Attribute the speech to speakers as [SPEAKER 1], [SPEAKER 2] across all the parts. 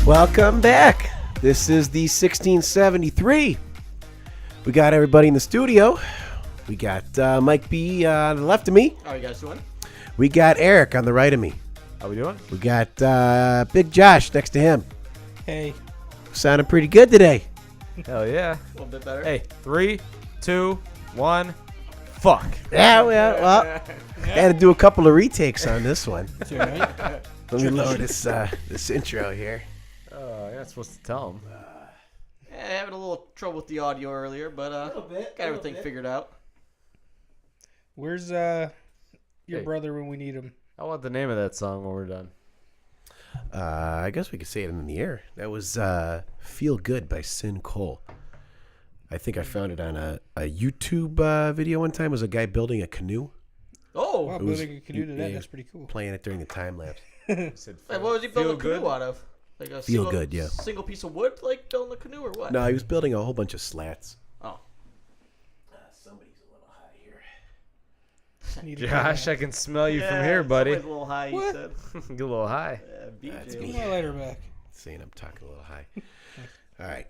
[SPEAKER 1] Welcome back. This is the 1673. We got everybody in the studio. We got Mike B on the left of me.
[SPEAKER 2] How are you guys doing?
[SPEAKER 1] We got Eric on the right of me.
[SPEAKER 3] How we doing?
[SPEAKER 1] We got Big Josh next to him.
[SPEAKER 4] Hey.
[SPEAKER 1] Sounding pretty good today.
[SPEAKER 3] Hell yeah.
[SPEAKER 2] A little bit better.
[SPEAKER 3] Hey, 3, 2, 1, fuck.
[SPEAKER 1] Yeah, well, had to do a couple of retakes on this one.
[SPEAKER 4] That's all right.
[SPEAKER 1] Let me lower this intro here.
[SPEAKER 3] You're not supposed to tell him.
[SPEAKER 2] Having a little trouble with the audio earlier, but got everything figured out.
[SPEAKER 4] Where's your
[SPEAKER 3] Hey.
[SPEAKER 4] brother when we need him?
[SPEAKER 3] I want the name of that song when we're done.
[SPEAKER 1] I guess we could say it in the air. That was Feel Good by Sin Cole. I think I found it on a YouTube video one time. It was a guy building a canoe.
[SPEAKER 2] Oh,
[SPEAKER 4] Wow,
[SPEAKER 1] It was-
[SPEAKER 4] building a canoe to that.
[SPEAKER 1] yeah.
[SPEAKER 4] That's pretty cool.
[SPEAKER 1] Playing it during the time lapse.
[SPEAKER 3] Said,
[SPEAKER 2] what was he building a canoe out of? Like a
[SPEAKER 1] Feel
[SPEAKER 2] single,
[SPEAKER 1] good, yeah.
[SPEAKER 2] Single piece of wood, like building a canoe, or what?
[SPEAKER 1] No, he was building a whole bunch of slats.
[SPEAKER 2] Oh,
[SPEAKER 1] Somebody's a little high here.
[SPEAKER 4] Need a
[SPEAKER 3] Josh, I can smell you from here,
[SPEAKER 2] somebody's
[SPEAKER 3] buddy.
[SPEAKER 2] a little high. You
[SPEAKER 4] What?
[SPEAKER 2] said.
[SPEAKER 3] Get a little high.
[SPEAKER 2] Yeah,
[SPEAKER 1] That's
[SPEAKER 2] BJ.
[SPEAKER 1] me.
[SPEAKER 4] Put my lighter back.
[SPEAKER 1] Saying I'm talking a little high. All right.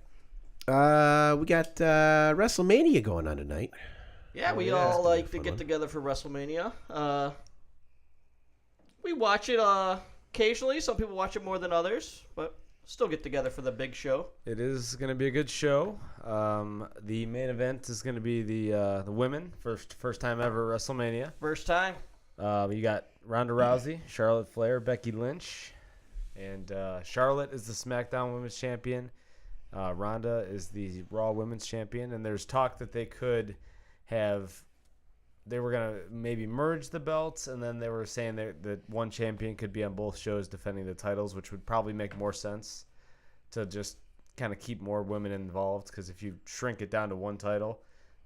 [SPEAKER 1] We got WrestleMania going on tonight.
[SPEAKER 2] Yeah, we
[SPEAKER 3] yeah,
[SPEAKER 2] all
[SPEAKER 1] it's gonna be a
[SPEAKER 2] like to
[SPEAKER 1] fun
[SPEAKER 2] get
[SPEAKER 1] one.
[SPEAKER 2] together for WrestleMania. We watch it occasionally. Some people watch it more than others, but still get together for the big show.
[SPEAKER 3] It is going to be a good show. The main event is going to be the women. First time ever at WrestleMania.
[SPEAKER 2] First time.
[SPEAKER 3] You got Ronda Rousey, Charlotte Flair, Becky Lynch. And Charlotte is the SmackDown Women's Champion. Ronda is the Raw Women's Champion. And there's talk that they were going to maybe merge the belts. And then they were saying that one champion could be on both shows defending the titles, which would probably make more sense to just kind of keep more women involved. Because if you shrink it down to one title,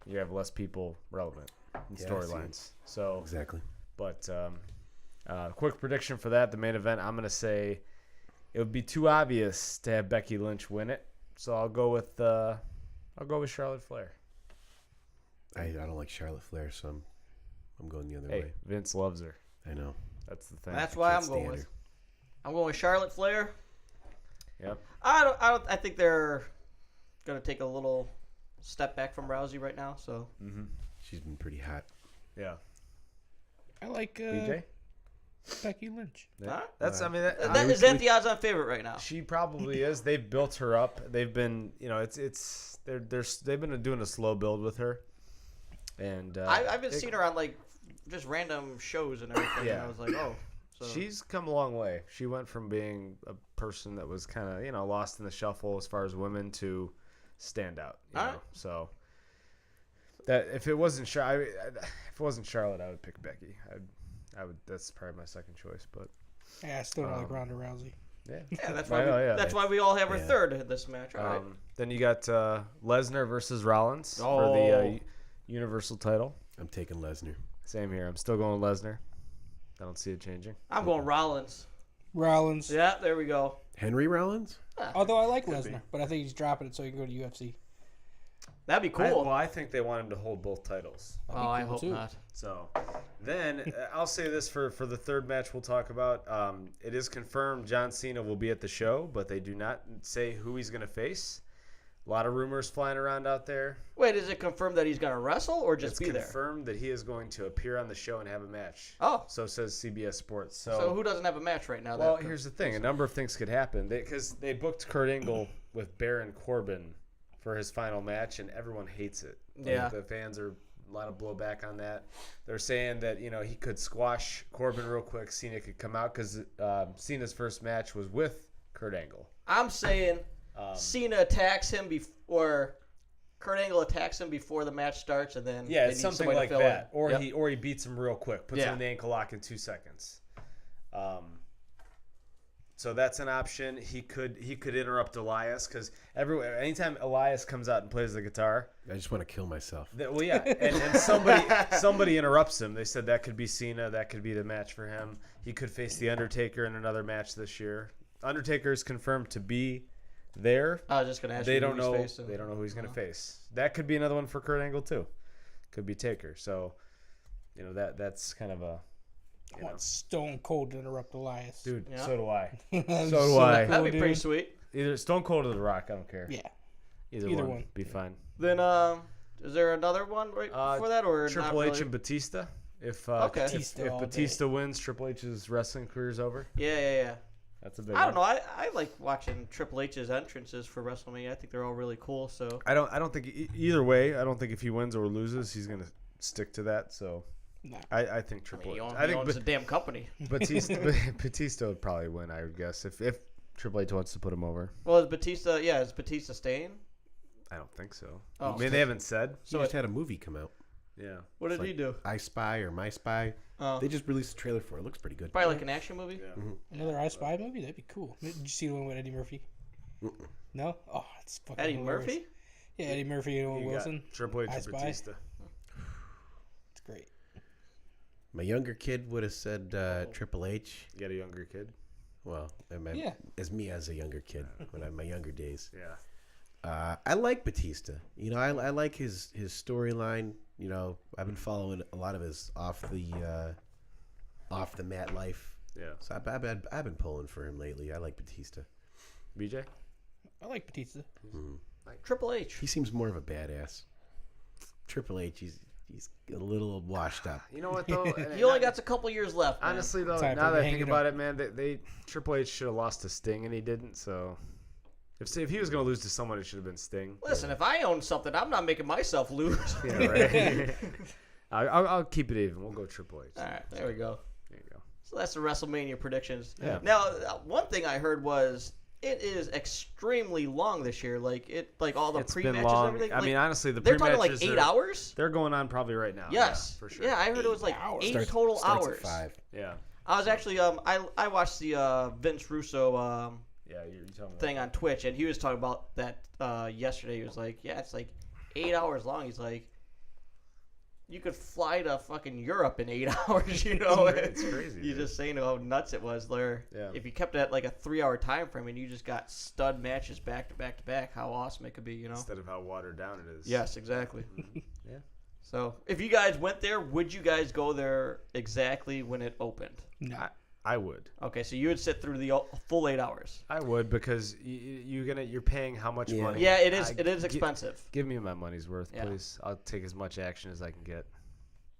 [SPEAKER 3] you have less people relevant in
[SPEAKER 1] Yeah, I see.
[SPEAKER 3] storylines. So,
[SPEAKER 1] Exactly.
[SPEAKER 3] but quick prediction for that, the main event, I'm going to say it would be too obvious to have Becky Lynch win it. So I'll go with Charlotte Flair.
[SPEAKER 1] I don't like Charlotte Flair, so I'm going the other
[SPEAKER 3] Hey,
[SPEAKER 1] way.
[SPEAKER 3] Vince loves her.
[SPEAKER 1] I know.
[SPEAKER 3] That's the thing.
[SPEAKER 2] That's why
[SPEAKER 1] can't
[SPEAKER 2] I'm going
[SPEAKER 1] stand
[SPEAKER 2] with.
[SPEAKER 1] her.
[SPEAKER 2] I'm going with Charlotte Flair.
[SPEAKER 3] Yep.
[SPEAKER 2] I think they're gonna take a little step back from Rousey right now. So
[SPEAKER 3] Mm-hmm.
[SPEAKER 1] She's been pretty hot.
[SPEAKER 3] Yeah.
[SPEAKER 4] I like
[SPEAKER 3] BJ?
[SPEAKER 4] Becky Lynch.
[SPEAKER 3] Yeah.
[SPEAKER 2] Alright.
[SPEAKER 3] That's, I mean, that,
[SPEAKER 2] is that the odds-on favorite right now?
[SPEAKER 3] she probably is. They've built her up. They've been, they've been doing a slow build with her. And
[SPEAKER 2] I've been seeing her on like just random shows and everything.
[SPEAKER 3] Yeah.
[SPEAKER 2] And I was like, oh. So.
[SPEAKER 3] She's come a long way. She went from being a person that was kind of, lost in the shuffle as far as women to stand out. You know?
[SPEAKER 2] Alright.
[SPEAKER 3] So that if it wasn't Charlotte, I would pick Becky. I would. That's probably my second choice. But
[SPEAKER 4] Yeah, I still don't like Ronda Rousey.
[SPEAKER 3] yeah,
[SPEAKER 2] Yeah, that's
[SPEAKER 3] I
[SPEAKER 2] why.
[SPEAKER 3] know, yeah.
[SPEAKER 2] That's why we all have our
[SPEAKER 1] Yeah.
[SPEAKER 2] third in this match. All right.
[SPEAKER 3] Then you got Lesnar versus Rollins for
[SPEAKER 2] Oh.
[SPEAKER 3] the Universal title.
[SPEAKER 1] I'm taking Lesnar.
[SPEAKER 3] Same here. I'm still going Lesnar. I don't see it changing.
[SPEAKER 2] I'm going Rollins.
[SPEAKER 4] Rollins.
[SPEAKER 2] Yeah, there we go.
[SPEAKER 1] Henry Rollins?
[SPEAKER 4] Although I like Lesnar, but I think he's dropping it so he can go to UFC.
[SPEAKER 2] That'd be cool.
[SPEAKER 3] I think they want him to hold both titles.
[SPEAKER 4] That'd be
[SPEAKER 2] I
[SPEAKER 4] cool,
[SPEAKER 2] hope
[SPEAKER 4] too.
[SPEAKER 2] not.
[SPEAKER 3] So then I'll say this for the third match we'll talk about. It is confirmed John Cena will be at the show, but they do not say who he's going to face. A lot of rumors flying around out there.
[SPEAKER 2] Wait, is it confirmed that he's gonna wrestle or just
[SPEAKER 3] It's
[SPEAKER 2] be there?
[SPEAKER 3] confirmed that he is going to appear on the show and have a match.
[SPEAKER 2] Oh,
[SPEAKER 3] So says CBS Sports.
[SPEAKER 2] so who doesn't have a match right now?
[SPEAKER 3] Well,
[SPEAKER 2] that
[SPEAKER 3] here's the thing. A number of things could happen. Because they booked Kurt Angle with Baron Corbin for his final match, and everyone hates it.
[SPEAKER 2] Yeah.
[SPEAKER 3] The fans are a lot of blowback on that. They're saying that, he could squash Corbin real quick. Cena could come out because Cena's first match was with Kurt Angle.
[SPEAKER 2] I'm saying Cena attacks him or Kurt Angle attacks him before the match starts, and then
[SPEAKER 3] Yeah,
[SPEAKER 2] they
[SPEAKER 3] it's
[SPEAKER 2] need
[SPEAKER 3] something
[SPEAKER 2] somebody to
[SPEAKER 3] like
[SPEAKER 2] fill
[SPEAKER 3] that.
[SPEAKER 2] in.
[SPEAKER 3] Or
[SPEAKER 2] Yep.
[SPEAKER 3] he beats him real quick, puts him
[SPEAKER 2] Yeah.
[SPEAKER 3] in the ankle lock in 2 seconds. So that's an option. He could interrupt Elias because anytime Elias comes out and plays the guitar,
[SPEAKER 1] I just want to kill myself.
[SPEAKER 3] and somebody interrupts him. They said that could be Cena. That could be the match for him. He could face the Undertaker in another match this year. Undertaker is confirmed to be there.
[SPEAKER 2] I was just gonna ask
[SPEAKER 3] They
[SPEAKER 2] you
[SPEAKER 3] don't
[SPEAKER 2] who he's
[SPEAKER 3] know.
[SPEAKER 2] facing.
[SPEAKER 3] They don't know who he's going to face. That could be another one for Kurt Angle too. Could be Taker. So, that's kind of a.
[SPEAKER 4] I want Stone Cold to interrupt Elias.
[SPEAKER 3] Dude,
[SPEAKER 2] Yeah.
[SPEAKER 3] so do I.
[SPEAKER 4] That'd be
[SPEAKER 3] So do I.
[SPEAKER 2] That'd be
[SPEAKER 4] dude.
[SPEAKER 2] pretty sweet.
[SPEAKER 3] Either Stone Cold or The Rock. I don't care.
[SPEAKER 4] Yeah.
[SPEAKER 3] Either
[SPEAKER 4] Either
[SPEAKER 3] one.
[SPEAKER 4] one.
[SPEAKER 3] Be fine.
[SPEAKER 2] Then is there another one right before that, or
[SPEAKER 3] Triple
[SPEAKER 2] not
[SPEAKER 3] H
[SPEAKER 2] really?
[SPEAKER 3] and Batista. If
[SPEAKER 2] Okay.
[SPEAKER 4] Batista
[SPEAKER 3] if
[SPEAKER 4] all
[SPEAKER 3] Batista wins, Triple H's wrestling career's over.
[SPEAKER 2] Yeah.
[SPEAKER 3] That's a big
[SPEAKER 2] I don't know.
[SPEAKER 3] one.
[SPEAKER 2] I like watching Triple H's entrances for WrestleMania. I think they're all really cool. So
[SPEAKER 3] I don't think either way. I don't think if he wins or loses, he's gonna stick to that. So
[SPEAKER 4] Nah.
[SPEAKER 3] I think Triple H.
[SPEAKER 2] he owns the damn company.
[SPEAKER 3] Batista would probably win. I would guess if Triple H wants to put him over.
[SPEAKER 2] Well, is Batista staying?
[SPEAKER 3] I don't think so.
[SPEAKER 2] Oh.
[SPEAKER 3] I mean, they haven't said.
[SPEAKER 1] So just had a movie come out.
[SPEAKER 3] Yeah.
[SPEAKER 2] What did
[SPEAKER 1] It's
[SPEAKER 2] he
[SPEAKER 1] like
[SPEAKER 2] do?
[SPEAKER 1] I Spy or My Spy.
[SPEAKER 2] Oh.
[SPEAKER 1] They just released a trailer for it. It looks pretty good.
[SPEAKER 2] Probably like an action movie.
[SPEAKER 3] Yeah.
[SPEAKER 4] Another I Spy movie? That'd be cool. Did you see the one with Eddie Murphy? No? Oh, it's fucking
[SPEAKER 2] Eddie
[SPEAKER 4] hilarious.
[SPEAKER 2] Murphy?
[SPEAKER 4] Yeah, Eddie Murphy and Owen
[SPEAKER 3] You got
[SPEAKER 4] Wilson.
[SPEAKER 3] Triple H
[SPEAKER 4] I
[SPEAKER 3] and
[SPEAKER 4] Spy.
[SPEAKER 3] Batista.
[SPEAKER 4] It's great.
[SPEAKER 1] My younger kid would have said Triple H.
[SPEAKER 3] You got a younger kid.
[SPEAKER 1] Well,
[SPEAKER 4] Yeah.
[SPEAKER 1] as me as a younger kid when I had my younger days.
[SPEAKER 3] Yeah.
[SPEAKER 1] I like Batista. You know, I like his storyline. You know, I've been following a lot of his off the mat life.
[SPEAKER 3] Yeah.
[SPEAKER 1] So I've been pulling for him lately. I like Batista.
[SPEAKER 3] BJ.
[SPEAKER 4] I like Batista.
[SPEAKER 2] Triple H.
[SPEAKER 1] He seems more of a badass. Triple H, he's a little washed up.
[SPEAKER 3] You know what though?
[SPEAKER 2] He only got a couple years left. Man.
[SPEAKER 3] Honestly though,
[SPEAKER 4] Time
[SPEAKER 3] now
[SPEAKER 4] for
[SPEAKER 3] that I
[SPEAKER 4] hang
[SPEAKER 3] think
[SPEAKER 4] it
[SPEAKER 3] about
[SPEAKER 4] up.
[SPEAKER 3] it, man, they Triple H should have lost to Sting and he didn't. So if he was gonna lose to someone, it should have been Sting.
[SPEAKER 2] Listen, if I own something, I'm not making myself lose.
[SPEAKER 3] Yeah, right. I'll keep it even. We'll go Triple H.
[SPEAKER 2] All right, there we go.
[SPEAKER 3] There you go.
[SPEAKER 2] So that's the WrestleMania predictions.
[SPEAKER 3] Yeah.
[SPEAKER 2] Now, one thing I heard was it is extremely long this year. Like all the
[SPEAKER 3] It's
[SPEAKER 2] pre-matches
[SPEAKER 3] been
[SPEAKER 2] and
[SPEAKER 3] long.
[SPEAKER 2] everything.
[SPEAKER 3] I
[SPEAKER 2] Like,
[SPEAKER 3] mean, honestly, the
[SPEAKER 2] they're talking like
[SPEAKER 3] pre-matches
[SPEAKER 2] 8
[SPEAKER 3] are-
[SPEAKER 2] hours.
[SPEAKER 3] They're going on probably right now.
[SPEAKER 2] Yes,
[SPEAKER 3] Yeah, for sure.
[SPEAKER 2] Yeah, I heard it was like
[SPEAKER 4] 8 hours.
[SPEAKER 2] 8 total
[SPEAKER 1] Starts
[SPEAKER 2] hours.
[SPEAKER 1] at 5.
[SPEAKER 3] Yeah.
[SPEAKER 2] I was actually I watched the Vince Russo
[SPEAKER 3] Yeah, you're telling me.
[SPEAKER 2] thing on Twitch, and he was talking about that yesterday. He was like, "Yeah, it's like 8 hours long." He's like, "You could fly to fucking Europe in 8 hours." You know,
[SPEAKER 3] It's crazy.
[SPEAKER 2] He's
[SPEAKER 3] dude.
[SPEAKER 2] just saying how nuts it was there.
[SPEAKER 3] Yeah.
[SPEAKER 2] If you kept it at like a 3-hour time frame and you just got stud matches back to back to back, how awesome it could be. You know.
[SPEAKER 3] Instead of how watered down it is.
[SPEAKER 2] Yes, exactly.
[SPEAKER 3] Yeah.
[SPEAKER 2] So, if you guys went there, would you guys go there exactly when it opened?
[SPEAKER 4] No.
[SPEAKER 3] I would.
[SPEAKER 2] Okay, so you would sit through the full 8 hours.
[SPEAKER 3] I would because you're paying how much
[SPEAKER 1] Yeah.
[SPEAKER 3] money?
[SPEAKER 2] Yeah, it is.
[SPEAKER 3] I-
[SPEAKER 2] It is expensive.
[SPEAKER 3] Give me my money's worth,
[SPEAKER 2] Yeah.
[SPEAKER 3] please. I'll take as much action as I can get.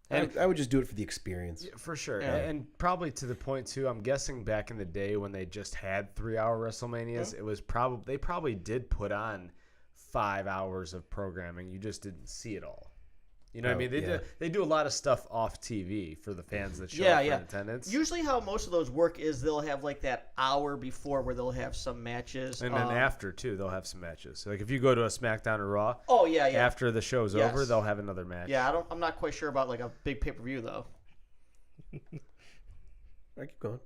[SPEAKER 1] I would just do it for the experience.
[SPEAKER 3] Yeah, for sure.
[SPEAKER 2] Yeah.
[SPEAKER 3] And probably to the point too, I'm guessing back in the day when they just had 3-hour WrestleManias, it was they probably did put on 5 hours of programming. You just didn't see it all. You know what I mean? They do a lot of stuff off TV for the fans that show up for attendance.
[SPEAKER 2] Usually, how most of those work is they'll have like that hour before where they'll have some matches,
[SPEAKER 3] And then after too, they'll have some matches. So like if you go to a SmackDown or Raw,
[SPEAKER 2] Oh yeah.
[SPEAKER 3] after the show's
[SPEAKER 2] Yes.
[SPEAKER 3] over, they'll have another match.
[SPEAKER 2] Yeah, I'm not quite sure about like a big pay per view though.
[SPEAKER 1] I keep going.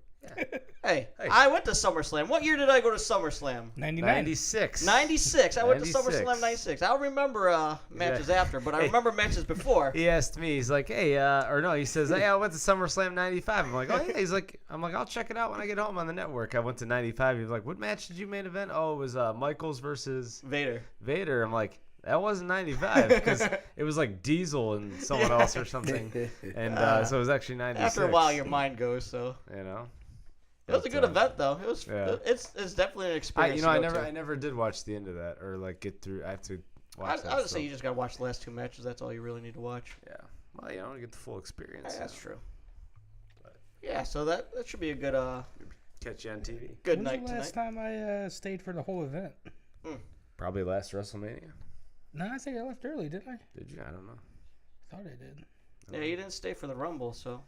[SPEAKER 2] Hey, I went to SummerSlam. What year did I go to SummerSlam?
[SPEAKER 4] 99.
[SPEAKER 3] 96.
[SPEAKER 2] 96. I went to
[SPEAKER 3] 96.
[SPEAKER 2] SummerSlam 96. I don't remember matches after, but I remember matches before.
[SPEAKER 3] He asked me, he's like, hey, or no, he says, hey, I went to SummerSlam 95. I'm like, oh, yeah. I'm like, I'll check it out when I get home on the network. I went to 95. He was like, what match did you main event? Oh, it was Michaels versus Vader. I'm like, that wasn't 95 because it was like Diesel and someone else or something. And so it was actually 96.
[SPEAKER 2] After a while, your mind goes. So
[SPEAKER 3] You know?
[SPEAKER 2] it was a good event, though. It was.
[SPEAKER 3] Yeah.
[SPEAKER 2] It's definitely an experience.
[SPEAKER 3] I never did watch the end of that or like get through. I have to watch that
[SPEAKER 2] I would
[SPEAKER 3] stuff.
[SPEAKER 2] say you just gotta watch the last 2 matches. That's all you really need to watch.
[SPEAKER 3] Yeah. Well, you know, to get the full experience.
[SPEAKER 2] That's true. Yeah, so that should be a good
[SPEAKER 3] Catch you on TV.
[SPEAKER 2] good
[SPEAKER 4] When was
[SPEAKER 2] night
[SPEAKER 4] the last
[SPEAKER 2] tonight.
[SPEAKER 4] time I stayed for the whole event?
[SPEAKER 3] Probably last WrestleMania.
[SPEAKER 4] No, I think I left early, didn't I?
[SPEAKER 3] Did you? I don't know.
[SPEAKER 4] I thought I did.
[SPEAKER 2] Yeah, you didn't stay for the Rumble, so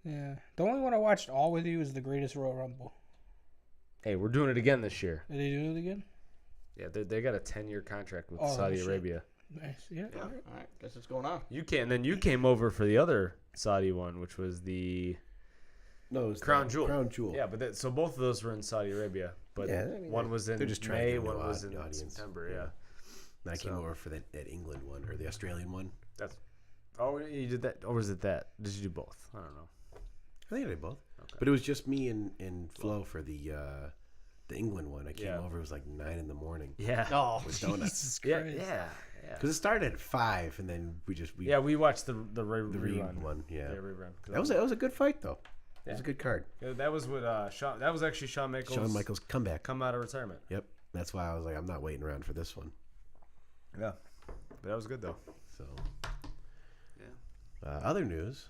[SPEAKER 4] Yeah. The only one I watched all with you is the Greatest Royal Rumble.
[SPEAKER 3] Hey, we're doing it again this year.
[SPEAKER 4] Are they doing it again?
[SPEAKER 3] Yeah, they got a 10-year contract with
[SPEAKER 4] Oh,
[SPEAKER 3] Saudi
[SPEAKER 4] shit.
[SPEAKER 3] Arabia.
[SPEAKER 4] Nice. Yeah.
[SPEAKER 3] Yeah.
[SPEAKER 4] All right.
[SPEAKER 2] all right. Guess it's going on.
[SPEAKER 3] And then you came over for the other Saudi one, which was the
[SPEAKER 1] No, it was
[SPEAKER 3] Crown
[SPEAKER 1] the
[SPEAKER 3] Jewel.
[SPEAKER 1] Crown Jewel.
[SPEAKER 3] Yeah, but so both of those were in Saudi Arabia, but
[SPEAKER 1] Yeah, I mean,
[SPEAKER 3] one was in
[SPEAKER 1] they're just trying to
[SPEAKER 3] May,
[SPEAKER 1] get a
[SPEAKER 3] one
[SPEAKER 1] new
[SPEAKER 3] was in
[SPEAKER 1] audience.
[SPEAKER 3] September.
[SPEAKER 1] Yeah.
[SPEAKER 3] Yeah,
[SPEAKER 1] And I came
[SPEAKER 3] So-
[SPEAKER 1] over for that England one or the Australian one.
[SPEAKER 3] that's. Oh, you did that, or was it that? Did you do both? I don't know.
[SPEAKER 1] I think I did both.
[SPEAKER 3] Okay.
[SPEAKER 1] But it was just me and Flo for the England one. I came
[SPEAKER 3] Yeah.
[SPEAKER 1] over. It was like 9 in the morning.
[SPEAKER 3] Yeah.
[SPEAKER 2] Oh,
[SPEAKER 1] With donuts.
[SPEAKER 4] Jesus
[SPEAKER 3] Yeah,
[SPEAKER 4] Christ.
[SPEAKER 3] yeah.
[SPEAKER 1] Because it started at 5, and then we
[SPEAKER 3] Yeah, we watched the
[SPEAKER 1] the
[SPEAKER 3] rerun
[SPEAKER 1] one. Yeah,
[SPEAKER 3] rerun.
[SPEAKER 1] that was a good fight though. It was a good card.
[SPEAKER 3] Yeah, that was what Shawn. That was actually Shawn Michaels.
[SPEAKER 1] Shawn Michaels comeback.
[SPEAKER 3] come out of retirement.
[SPEAKER 1] Yep. That's why I was like, I'm not waiting around for this one.
[SPEAKER 3] Yeah, but that was good though.
[SPEAKER 1] So, other news,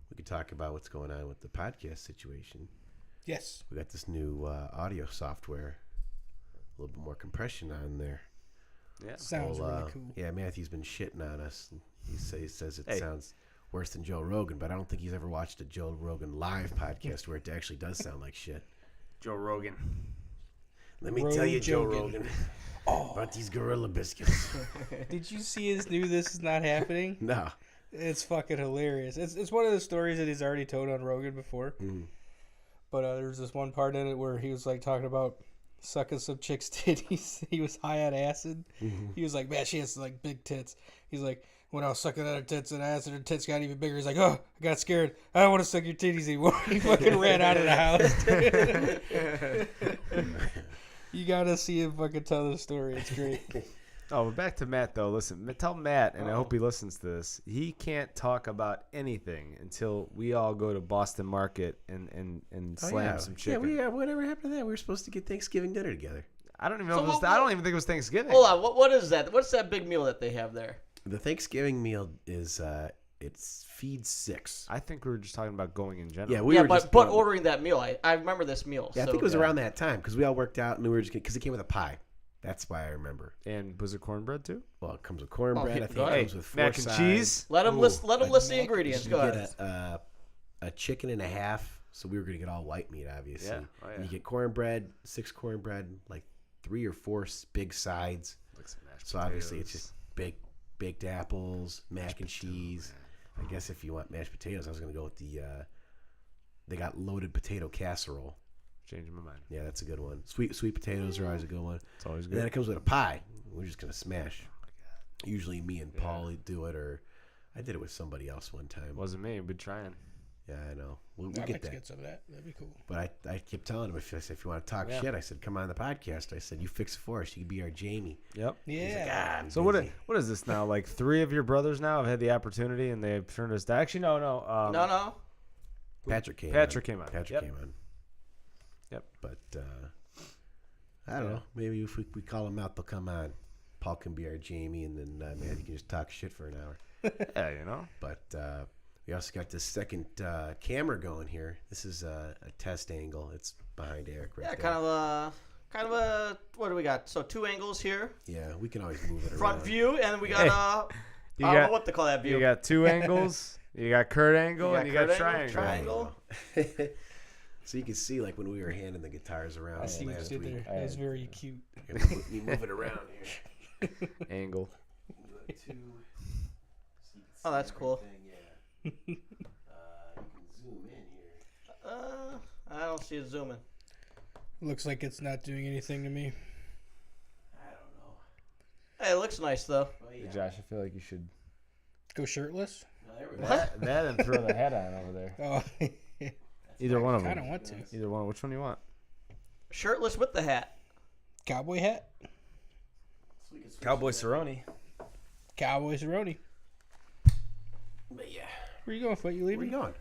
[SPEAKER 1] we could talk about what's going on with the podcast situation.
[SPEAKER 4] Yes.
[SPEAKER 1] We got this new audio software, a little bit more compression on there.
[SPEAKER 3] Yeah,
[SPEAKER 4] Sounds really cool.
[SPEAKER 1] Yeah, Matthew's been shitting on us. He says it
[SPEAKER 3] Hey.
[SPEAKER 1] sounds worse than Joe Rogan, but I don't think he's ever watched a Joe Rogan live podcast where it actually does sound like shit.
[SPEAKER 3] Joe Rogan.
[SPEAKER 1] Let me tell you, Joe
[SPEAKER 4] Rogan.
[SPEAKER 1] Rogan, about these gorilla biscuits.
[SPEAKER 4] Did you see his new "This Is Not Happening"?
[SPEAKER 1] No.
[SPEAKER 4] It's fucking hilarious. It's one of the stories that he's already told on Rogan before.
[SPEAKER 1] Mm.
[SPEAKER 4] But there's this one part in it where he was like talking about sucking some chick's titties. He was high on acid.
[SPEAKER 1] Mm-hmm.
[SPEAKER 4] He was like, man, she has like big tits. He's like, when I was sucking on her tits and acid, her tits got even bigger. He's like, oh, I got scared. I don't want to suck your titties anymore. He fucking ran out of the house. You gotta see him fucking tell the story. It's great.
[SPEAKER 3] Oh, but back to Matt though. Listen, tell Matt, and I hope he listens to this. He can't talk about anything until we all go to Boston Market and slam some chicken.
[SPEAKER 1] Yeah, whatever happened to that? We were supposed to get Thanksgiving dinner together.
[SPEAKER 3] I don't even know.
[SPEAKER 2] So
[SPEAKER 3] if it was,
[SPEAKER 2] what-
[SPEAKER 3] I don't even think it was Thanksgiving.
[SPEAKER 2] Hold on. What is that? What's that big meal that they have there?
[SPEAKER 1] The Thanksgiving meal is it's feed 6.
[SPEAKER 3] I think we were just talking about going in general.
[SPEAKER 1] Yeah, we were just
[SPEAKER 2] but ordering that meal, I remember this meal.
[SPEAKER 1] Yeah, I
[SPEAKER 2] so-
[SPEAKER 1] think it was around that time because we all worked out and we were just because it came with a pie. That's why I remember.
[SPEAKER 3] And was it cornbread too?
[SPEAKER 1] Well, it comes with cornbread.
[SPEAKER 2] yeah,
[SPEAKER 1] I think
[SPEAKER 2] go
[SPEAKER 1] it
[SPEAKER 2] ahead.
[SPEAKER 1] comes with 4
[SPEAKER 3] mac and
[SPEAKER 1] sides.
[SPEAKER 3] cheese.
[SPEAKER 2] Let them list. Let them
[SPEAKER 4] like
[SPEAKER 2] list the
[SPEAKER 4] mac-
[SPEAKER 2] ingredients.
[SPEAKER 1] You
[SPEAKER 2] Go
[SPEAKER 1] get
[SPEAKER 2] ahead.
[SPEAKER 1] a chicken and a half. So we were gonna get all white meat, obviously.
[SPEAKER 3] Yeah. Oh, yeah.
[SPEAKER 1] And you get cornbread, 6 cornbread, like 3 or 4 big sides.
[SPEAKER 3] Like some mashed
[SPEAKER 1] So obviously it's
[SPEAKER 3] potatoes.
[SPEAKER 1] just baked apples, mac and cheese. I guess if you want mashed potatoes, I was gonna go with the. They got loaded potato casserole.
[SPEAKER 3] Changing my mind.
[SPEAKER 1] Yeah, that's a good one. Sweet potatoes are always a good one.
[SPEAKER 3] It's always
[SPEAKER 1] And then
[SPEAKER 3] good.
[SPEAKER 1] it comes with a pie. We're just gonna smash. Usually me and Paul do it, or I did it with somebody else one time.
[SPEAKER 3] Wasn't me. We'd trying.
[SPEAKER 1] Yeah, I know. We'll
[SPEAKER 4] I'd
[SPEAKER 1] get
[SPEAKER 4] like to
[SPEAKER 1] that.
[SPEAKER 4] get some of that. That'd be cool.
[SPEAKER 1] But I kept telling him if you want to talk
[SPEAKER 3] Yeah.
[SPEAKER 1] shit, I said come on the podcast. I said you fix it for us. You can be our Jamie.
[SPEAKER 3] Yep.
[SPEAKER 1] He's like,
[SPEAKER 4] Yeah.
[SPEAKER 1] I'm
[SPEAKER 3] So
[SPEAKER 1] busy."
[SPEAKER 3] what is this now? Like 3 of your brothers now have had the opportunity and they've turned us down. Actually, no.
[SPEAKER 2] No.
[SPEAKER 1] Patrick came.
[SPEAKER 3] Patrick came on.
[SPEAKER 1] Patrick
[SPEAKER 3] Yep.
[SPEAKER 1] came on.
[SPEAKER 3] Yep.
[SPEAKER 1] But I don't know. Maybe if we call them out, they'll come on. Paul can be our Jamie, and then Matthew can just talk shit for an hour.
[SPEAKER 3] Yeah, you know.
[SPEAKER 1] But we also got this second camera going here. This is a test angle. It's behind Eric right
[SPEAKER 2] Yeah,
[SPEAKER 1] there.
[SPEAKER 2] kind of a. What do we got? So 2 angles here.
[SPEAKER 1] Yeah, we can always move it
[SPEAKER 2] Front
[SPEAKER 1] around.
[SPEAKER 2] view, and we got
[SPEAKER 3] You
[SPEAKER 2] I don't
[SPEAKER 3] got-
[SPEAKER 2] know what to call that view.
[SPEAKER 3] You got 2 angles. You got Kurt angle
[SPEAKER 2] You
[SPEAKER 3] and you
[SPEAKER 2] got
[SPEAKER 3] got
[SPEAKER 2] Kurt angle,
[SPEAKER 3] triangle.
[SPEAKER 2] triangle.
[SPEAKER 1] So you can see like when we were handing the guitars around
[SPEAKER 4] I see what you
[SPEAKER 1] last
[SPEAKER 4] did
[SPEAKER 1] week.
[SPEAKER 4] there. That was very cute.
[SPEAKER 1] You move it around here.
[SPEAKER 3] Angle.
[SPEAKER 2] Oh, that's cool.
[SPEAKER 1] Yeah. You can zoom in here.
[SPEAKER 2] I don't see it zooming.
[SPEAKER 4] Looks like it's not doing anything to me.
[SPEAKER 1] I don't know.
[SPEAKER 2] Hey, it looks nice though.
[SPEAKER 1] Oh,
[SPEAKER 3] Hey,
[SPEAKER 1] yeah.
[SPEAKER 3] Josh, I feel like you should
[SPEAKER 4] Go shirtless?
[SPEAKER 1] No, there we go.
[SPEAKER 3] that and throw the head on over there.
[SPEAKER 4] Oh,
[SPEAKER 3] Either one of
[SPEAKER 4] I don't
[SPEAKER 3] them.
[SPEAKER 4] want to.
[SPEAKER 3] Either one. Which one do you want?
[SPEAKER 2] Shirtless with the hat.
[SPEAKER 4] Cowboy hat?
[SPEAKER 3] Cowboy Cerrone.
[SPEAKER 4] Cowboy Cerrone.
[SPEAKER 1] But yeah.
[SPEAKER 4] Where you going, Foot? You
[SPEAKER 1] Where you
[SPEAKER 4] leaving?
[SPEAKER 1] going?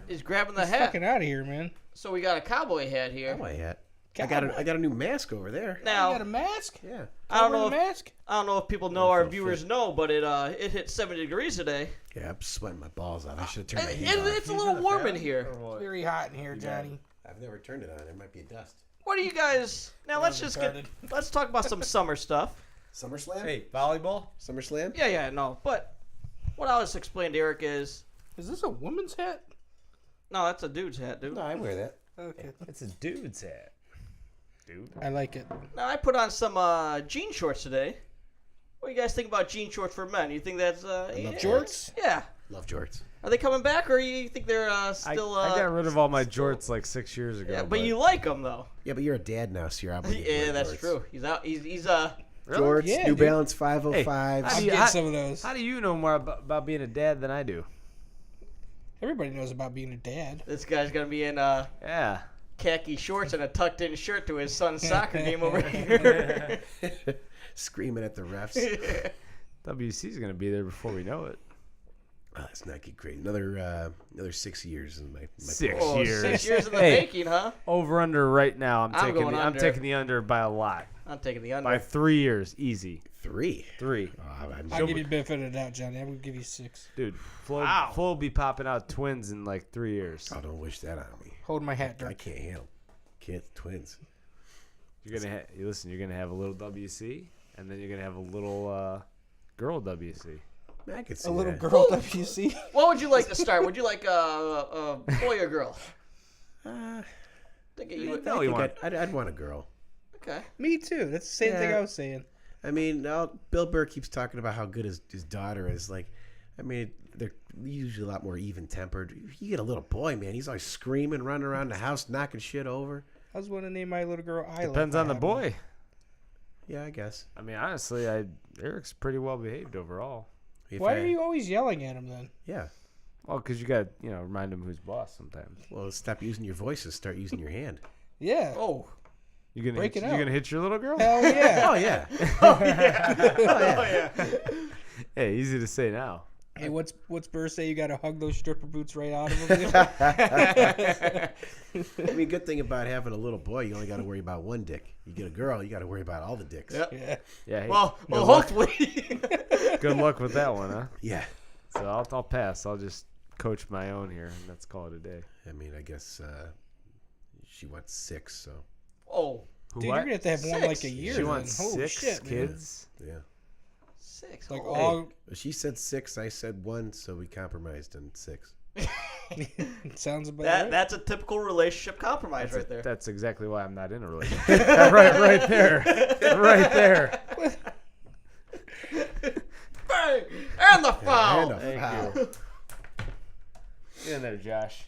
[SPEAKER 2] He's grabbing the
[SPEAKER 4] He's
[SPEAKER 2] hat.
[SPEAKER 4] fucking out of here, man.
[SPEAKER 2] So we got a cowboy hat here.
[SPEAKER 1] Cowboy hat.
[SPEAKER 4] Cowboy.
[SPEAKER 1] I got a new mask over there.
[SPEAKER 4] You
[SPEAKER 2] Now
[SPEAKER 4] got a mask?
[SPEAKER 1] Yeah.
[SPEAKER 2] I don't know
[SPEAKER 4] Cowboy
[SPEAKER 2] if
[SPEAKER 4] mask?
[SPEAKER 2] people know, our
[SPEAKER 1] feel
[SPEAKER 2] viewers
[SPEAKER 1] fit.
[SPEAKER 2] know, but it hit 70 degrees today.
[SPEAKER 1] Yeah, I'm sweating my balls out. I should have
[SPEAKER 2] And,
[SPEAKER 1] turned my heat on.
[SPEAKER 2] it's a little warm in here.
[SPEAKER 4] It's very hot in here, Johnny.
[SPEAKER 1] I've never turned it on. There might be a dust.
[SPEAKER 2] What do you guys? Now let's just get.
[SPEAKER 4] retarded.
[SPEAKER 2] Let's talk about some summer stuff.
[SPEAKER 1] SummerSlam?
[SPEAKER 3] Hey, volleyball.
[SPEAKER 1] SummerSlam?
[SPEAKER 2] Yeah, no. But what I was explaining to Eric is,
[SPEAKER 4] Is this a woman's hat?
[SPEAKER 2] no, that's a dude's hat, dude.
[SPEAKER 1] No, I wear that.
[SPEAKER 4] Okay.
[SPEAKER 3] It's a dude's hat. Dude.
[SPEAKER 4] I like it.
[SPEAKER 2] Now I put on some jean shorts today. What do you guys think about jean shorts for men? You think that's
[SPEAKER 1] love
[SPEAKER 4] Jorts?
[SPEAKER 2] Yeah.
[SPEAKER 1] Love jorts.
[SPEAKER 2] Are they coming back, or you think they're still?
[SPEAKER 3] I got rid of all my jorts like 6 years ago.
[SPEAKER 2] Yeah, but you like them though.
[SPEAKER 1] Yeah, but you're a dad now, so you're obligated to
[SPEAKER 2] Yeah,
[SPEAKER 1] wear
[SPEAKER 2] that's
[SPEAKER 1] jorts.
[SPEAKER 2] true. He's out. He's
[SPEAKER 1] Jorts,
[SPEAKER 4] Yeah,
[SPEAKER 1] New
[SPEAKER 4] dude.
[SPEAKER 1] Balance 505s.
[SPEAKER 3] How
[SPEAKER 4] I'm
[SPEAKER 3] do you-
[SPEAKER 4] getting
[SPEAKER 3] I-
[SPEAKER 4] some of those.
[SPEAKER 3] How do you know more about being a dad than I do?
[SPEAKER 4] Everybody knows about being a dad.
[SPEAKER 2] this guy's gonna be in
[SPEAKER 3] Yeah.
[SPEAKER 2] khaki shorts and a tucked-in shirt to his son's soccer game over here.
[SPEAKER 1] Screaming at the refs.
[SPEAKER 3] WC's gonna be there before we know it.
[SPEAKER 1] Let's not get crazy. Another 6 years in my
[SPEAKER 3] 6
[SPEAKER 2] Oh,
[SPEAKER 3] years.
[SPEAKER 2] 6 years in the
[SPEAKER 3] Hey.
[SPEAKER 2] making, huh?
[SPEAKER 3] Over under right now.
[SPEAKER 2] I'm going
[SPEAKER 3] I'm
[SPEAKER 2] under.
[SPEAKER 3] taking the under by a lot.
[SPEAKER 2] I'm taking the under.
[SPEAKER 3] By 3 years, easy.
[SPEAKER 1] 3.
[SPEAKER 3] 3.
[SPEAKER 4] I'll give you the benefit of the doubt, Johnny. I would give you 6.
[SPEAKER 3] Dude, Flo
[SPEAKER 2] Wow.
[SPEAKER 3] will be popping out twins in like 3 years.
[SPEAKER 1] Oh, don't wish that on me.
[SPEAKER 4] Hold my hat,
[SPEAKER 1] I
[SPEAKER 4] Dirk.
[SPEAKER 1] can't handle. Can't twins.
[SPEAKER 3] You're gonna listen. You're gonna have a little WC, and then you're gonna have a little girl WC.
[SPEAKER 1] I could see
[SPEAKER 4] A little
[SPEAKER 1] that.
[SPEAKER 4] girl WC.
[SPEAKER 2] What would you like to start? Would you like a boy or girl? Think you would.
[SPEAKER 3] No,
[SPEAKER 1] I
[SPEAKER 3] you
[SPEAKER 1] think
[SPEAKER 3] want-
[SPEAKER 1] I'd want a girl.
[SPEAKER 2] Okay.
[SPEAKER 4] Me too. That's the same thing
[SPEAKER 1] Yeah.
[SPEAKER 4] I was saying.
[SPEAKER 1] I mean, Bill Burr keeps talking about how good his daughter is. Like, I mean, they're usually a lot more even-tempered. You get a little boy, man. He's always screaming, running around the house, knocking shit over.
[SPEAKER 4] I was going to name my little girl Isla.
[SPEAKER 3] Depends on the boy.
[SPEAKER 1] Yeah, I guess.
[SPEAKER 3] I mean, honestly, Eric's pretty well behaved overall.
[SPEAKER 1] If
[SPEAKER 4] Why
[SPEAKER 1] I-
[SPEAKER 4] are you always yelling at him then?
[SPEAKER 1] Yeah.
[SPEAKER 3] Well, because you got remind him who's boss sometimes.
[SPEAKER 1] Well, stop using your voices. Start using your hand.
[SPEAKER 4] Yeah.
[SPEAKER 2] Oh.
[SPEAKER 3] You gonna
[SPEAKER 4] Break
[SPEAKER 3] hit,
[SPEAKER 4] it
[SPEAKER 3] you
[SPEAKER 4] out.
[SPEAKER 3] gonna hit your little girl?
[SPEAKER 4] Hell yeah.
[SPEAKER 1] Oh yeah.
[SPEAKER 2] Oh yeah.
[SPEAKER 3] Hey, easy to say now.
[SPEAKER 4] Hey, what's Burr say? You got to hug those stripper boots right out of him.
[SPEAKER 1] I mean, good thing about having a little boy, you only got to worry about one dick. You get a girl, you got to worry about all the dicks.
[SPEAKER 2] Yep.
[SPEAKER 4] Yeah.
[SPEAKER 3] Yeah. Hey,
[SPEAKER 2] Well,
[SPEAKER 3] good luck-
[SPEAKER 2] hopefully.
[SPEAKER 3] Good luck with that one, huh?
[SPEAKER 1] Yeah.
[SPEAKER 3] So I'll pass. I'll just coach my own here, and let's call it a day.
[SPEAKER 1] I mean, I guess she wants 6, so
[SPEAKER 2] Oh,
[SPEAKER 4] Dude, you're going to have to have one like a
[SPEAKER 2] 6?
[SPEAKER 4] year.
[SPEAKER 3] She
[SPEAKER 4] then.
[SPEAKER 3] wants
[SPEAKER 4] Holy
[SPEAKER 3] 6
[SPEAKER 4] shit, man.
[SPEAKER 3] kids.
[SPEAKER 1] yeah.
[SPEAKER 2] 6.
[SPEAKER 4] Like
[SPEAKER 2] Oh.
[SPEAKER 4] all
[SPEAKER 1] She said 6, I said 1, so we compromised on 6.
[SPEAKER 4] sounds about
[SPEAKER 2] That
[SPEAKER 4] right.
[SPEAKER 2] that's a typical relationship compromise right there.
[SPEAKER 3] That's exactly why I'm not in a relationship. right there, right there.
[SPEAKER 2] Bang! And the foul.
[SPEAKER 1] And a
[SPEAKER 3] Thank
[SPEAKER 1] foul.
[SPEAKER 3] you. Get in there, Josh.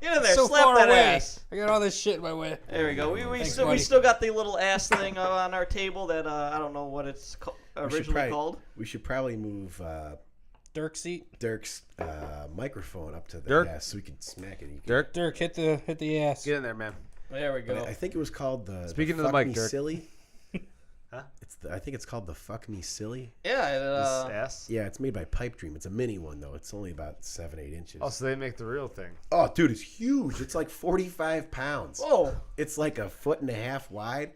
[SPEAKER 2] Get in there,
[SPEAKER 4] so
[SPEAKER 2] slap
[SPEAKER 4] far
[SPEAKER 2] that
[SPEAKER 4] away.
[SPEAKER 2] ass.
[SPEAKER 4] I got all this shit in my way.
[SPEAKER 2] There we go. We
[SPEAKER 4] Thanks,
[SPEAKER 2] still
[SPEAKER 4] buddy.
[SPEAKER 2] got the little ass thing on our table that I don't know what it's originally called.
[SPEAKER 1] We should probably move
[SPEAKER 4] Dirk seat.
[SPEAKER 1] Dirk's microphone up to the
[SPEAKER 3] Dirk?
[SPEAKER 1] ass so we can smack it. You can-
[SPEAKER 3] Dirk,
[SPEAKER 4] Dirk, hit the ass.
[SPEAKER 3] get in there, man.
[SPEAKER 2] There we go.
[SPEAKER 1] I think it was called the
[SPEAKER 3] Speaking to
[SPEAKER 1] Fuck
[SPEAKER 3] the mic,
[SPEAKER 1] Me
[SPEAKER 3] Dirk.
[SPEAKER 1] Silly.
[SPEAKER 3] Huh?
[SPEAKER 1] I think it's called the Fuck Me Silly.
[SPEAKER 2] Yeah.
[SPEAKER 3] This ass.
[SPEAKER 1] Yeah, it's made by Pipe Dream. It's a mini one though. It's only about 7-8 inches.
[SPEAKER 3] Oh, so they make the real thing.
[SPEAKER 1] Oh, dude, it's huge. It's like 45 pounds.
[SPEAKER 2] Whoa.
[SPEAKER 1] It's like a 1.5 feet wide.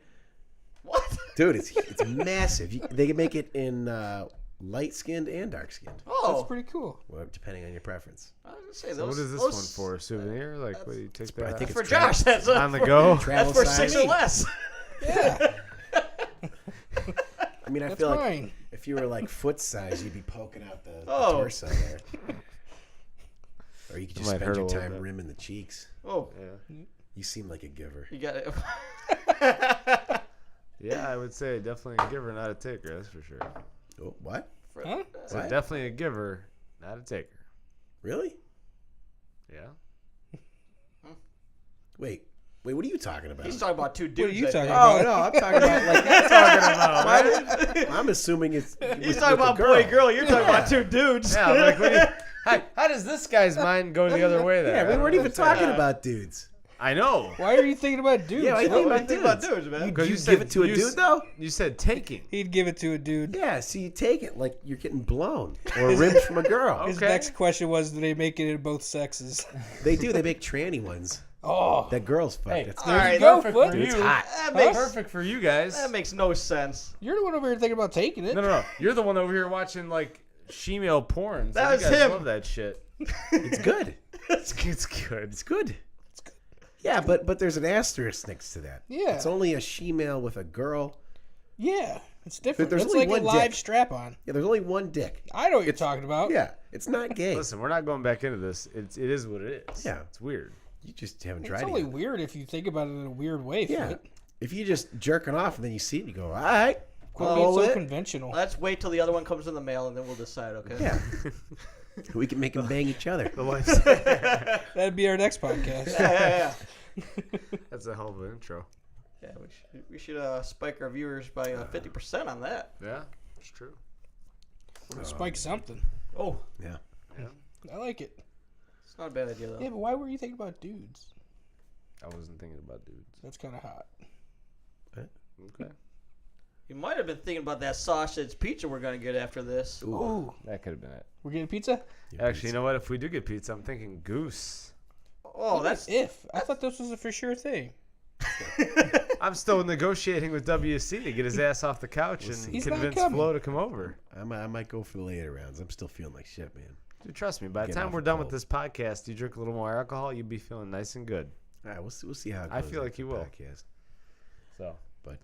[SPEAKER 2] What?
[SPEAKER 1] Dude, it's massive. They can make it in light skinned and dark skinned,
[SPEAKER 2] Oh.
[SPEAKER 4] That's pretty cool.
[SPEAKER 1] well, depending on your preference.
[SPEAKER 2] I was gonna say
[SPEAKER 3] So
[SPEAKER 2] those.
[SPEAKER 3] what is this
[SPEAKER 2] those-
[SPEAKER 3] one for? A souvenir? Like, what do you take
[SPEAKER 1] I
[SPEAKER 3] that?
[SPEAKER 1] think
[SPEAKER 2] For
[SPEAKER 1] it's
[SPEAKER 2] Josh, that's
[SPEAKER 3] on the go.
[SPEAKER 2] That's
[SPEAKER 1] Travel
[SPEAKER 2] for
[SPEAKER 1] size.
[SPEAKER 2] 6 or less.
[SPEAKER 4] Yeah,
[SPEAKER 1] I mean, I
[SPEAKER 4] that's
[SPEAKER 1] feel like
[SPEAKER 4] mine.
[SPEAKER 1] if you were like foot size, you'd be poking out the
[SPEAKER 2] Oh.
[SPEAKER 1] torso there. Or you could just
[SPEAKER 3] Might
[SPEAKER 1] spend
[SPEAKER 3] hurt a
[SPEAKER 1] your
[SPEAKER 3] little
[SPEAKER 1] time
[SPEAKER 3] bit.
[SPEAKER 1] rimming the cheeks.
[SPEAKER 2] Oh,
[SPEAKER 3] Yeah.
[SPEAKER 1] You seem like a giver.
[SPEAKER 2] you got it.
[SPEAKER 3] Yeah, I would say definitely a giver, not a taker. That's for sure.
[SPEAKER 1] Oh, what?
[SPEAKER 4] Huh?
[SPEAKER 3] So
[SPEAKER 1] What?
[SPEAKER 3] definitely a giver, not a taker.
[SPEAKER 1] Really?
[SPEAKER 3] Yeah.
[SPEAKER 1] Wait, what are you talking about?
[SPEAKER 2] He's talking about two dudes.
[SPEAKER 4] What are you
[SPEAKER 2] I
[SPEAKER 4] talking
[SPEAKER 2] think.
[SPEAKER 1] Oh no, I'm talking about like I'm assuming it's.
[SPEAKER 2] He's talking about boy, girl. You're talking about two dudes.
[SPEAKER 3] Yeah, like, what do you, how does this guy's mind go the other way there?
[SPEAKER 1] Yeah, we weren't even talking about dudes.
[SPEAKER 3] I know.
[SPEAKER 4] Why are you thinking about dudes?
[SPEAKER 1] Yeah, I
[SPEAKER 2] What
[SPEAKER 1] think
[SPEAKER 2] do
[SPEAKER 1] about
[SPEAKER 2] you think about
[SPEAKER 1] dudes.
[SPEAKER 2] dudes, man?
[SPEAKER 1] You,
[SPEAKER 3] Because
[SPEAKER 1] you
[SPEAKER 3] you
[SPEAKER 1] give
[SPEAKER 3] said-
[SPEAKER 1] it to a
[SPEAKER 3] you
[SPEAKER 1] dude
[SPEAKER 3] s-
[SPEAKER 1] though?
[SPEAKER 3] You said taking.
[SPEAKER 4] He'd give it to a dude.
[SPEAKER 1] Yeah, so you take it like you're getting blown or ribbed from a girl.
[SPEAKER 4] His
[SPEAKER 3] Okay.
[SPEAKER 4] next question was, do they make it in both sexes?
[SPEAKER 1] They do. They make tranny ones
[SPEAKER 4] Oh,
[SPEAKER 1] that girls fuck.
[SPEAKER 3] Hey,
[SPEAKER 1] That's
[SPEAKER 2] All right,
[SPEAKER 4] go,
[SPEAKER 3] perfect
[SPEAKER 4] Foot.
[SPEAKER 3] for
[SPEAKER 1] It's
[SPEAKER 3] you.
[SPEAKER 1] hot.
[SPEAKER 2] That makes
[SPEAKER 3] Perfect for you guys.
[SPEAKER 2] that makes no sense.
[SPEAKER 4] you're the one over here thinking about taking it.
[SPEAKER 3] No. You're the one over here watching like shemale porn. So
[SPEAKER 2] That
[SPEAKER 3] you
[SPEAKER 2] was
[SPEAKER 3] guys
[SPEAKER 2] him.
[SPEAKER 3] love that shit.
[SPEAKER 1] It's good.
[SPEAKER 3] It's good.
[SPEAKER 1] It's good. Yeah, but there's an asterisk next to that.
[SPEAKER 4] Yeah.
[SPEAKER 1] It's only a she-male with a girl.
[SPEAKER 4] Yeah, it's different.
[SPEAKER 1] There's
[SPEAKER 4] It's
[SPEAKER 1] only
[SPEAKER 4] like a
[SPEAKER 1] one
[SPEAKER 4] live
[SPEAKER 1] dick.
[SPEAKER 4] strap-on.
[SPEAKER 1] Yeah, there's only one dick.
[SPEAKER 4] I know what you're talking about.
[SPEAKER 1] Yeah, it's not gay.
[SPEAKER 3] Listen, we're not going back into this. It is what it is.
[SPEAKER 1] Yeah.
[SPEAKER 3] It's weird.
[SPEAKER 1] You just haven't
[SPEAKER 4] It's
[SPEAKER 1] tried
[SPEAKER 4] only
[SPEAKER 1] it.
[SPEAKER 4] weird if you think about it in a weird way.
[SPEAKER 1] Yeah.
[SPEAKER 4] Foot.
[SPEAKER 1] If you just jerking off and then you see it and you go, all right,
[SPEAKER 4] Quit
[SPEAKER 1] I'll
[SPEAKER 4] being
[SPEAKER 1] roll
[SPEAKER 4] so
[SPEAKER 1] with it.
[SPEAKER 4] conventional.
[SPEAKER 2] Let's wait till the other one comes in the mail and then we'll decide. Okay.
[SPEAKER 1] Yeah. We can make them bang each other.
[SPEAKER 3] The life.
[SPEAKER 4] That'd be our next podcast.
[SPEAKER 2] Yeah.
[SPEAKER 3] That's a hell of an intro.
[SPEAKER 2] Yeah, we should spike our viewers by 50% on that.
[SPEAKER 3] Yeah, it's true.
[SPEAKER 4] Spike something.
[SPEAKER 2] Oh,
[SPEAKER 1] Yeah.
[SPEAKER 4] I like it.
[SPEAKER 2] it's not a bad idea though.
[SPEAKER 4] Yeah, but why were you thinking about dudes?
[SPEAKER 3] I wasn't thinking about dudes.
[SPEAKER 4] That's kind of hot.
[SPEAKER 3] Okay.
[SPEAKER 2] You might have been thinking about that sausage pizza we're gonna get after this.
[SPEAKER 4] Ooh,
[SPEAKER 3] That could have been it.
[SPEAKER 4] we're getting pizza.
[SPEAKER 3] Actually, you know what? If we do get pizza, I'm thinking goose.
[SPEAKER 2] Oh, that's
[SPEAKER 4] If I thought this was a for sure thing.
[SPEAKER 3] I'm still negotiating with WC to get his ass off the couch and
[SPEAKER 4] He's not
[SPEAKER 3] convince
[SPEAKER 4] coming.
[SPEAKER 3] Flo to come over.
[SPEAKER 1] I might go for the later rounds. I'm still feeling like shit, man.
[SPEAKER 3] Dude, trust me. By the
[SPEAKER 1] Getting
[SPEAKER 3] time
[SPEAKER 1] off
[SPEAKER 3] we're
[SPEAKER 1] the
[SPEAKER 3] done with
[SPEAKER 1] cold.
[SPEAKER 3] this podcast, you drink a little more alcohol, you'll be feeling nice and good.
[SPEAKER 1] All right, we'll see how it
[SPEAKER 3] I
[SPEAKER 1] goes
[SPEAKER 3] feel like
[SPEAKER 1] after
[SPEAKER 3] you
[SPEAKER 1] the
[SPEAKER 3] will.
[SPEAKER 1] podcast.
[SPEAKER 3] So,
[SPEAKER 1] But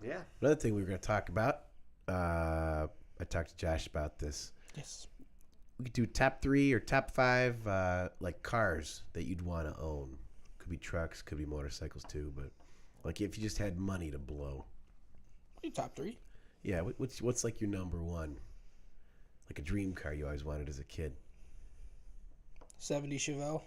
[SPEAKER 3] yeah.
[SPEAKER 1] another thing we were going to talk about, I talked to Josh about this.
[SPEAKER 4] Yes.
[SPEAKER 1] We could do top 3 or top 5 like cars that you'd want to own. Could be trucks, could be motorcycles too, but like if you just had money to blow.
[SPEAKER 4] Top 3.
[SPEAKER 1] Yeah, what's like your number one? Like a dream car you always wanted as a kid.
[SPEAKER 4] 70 Chevelle.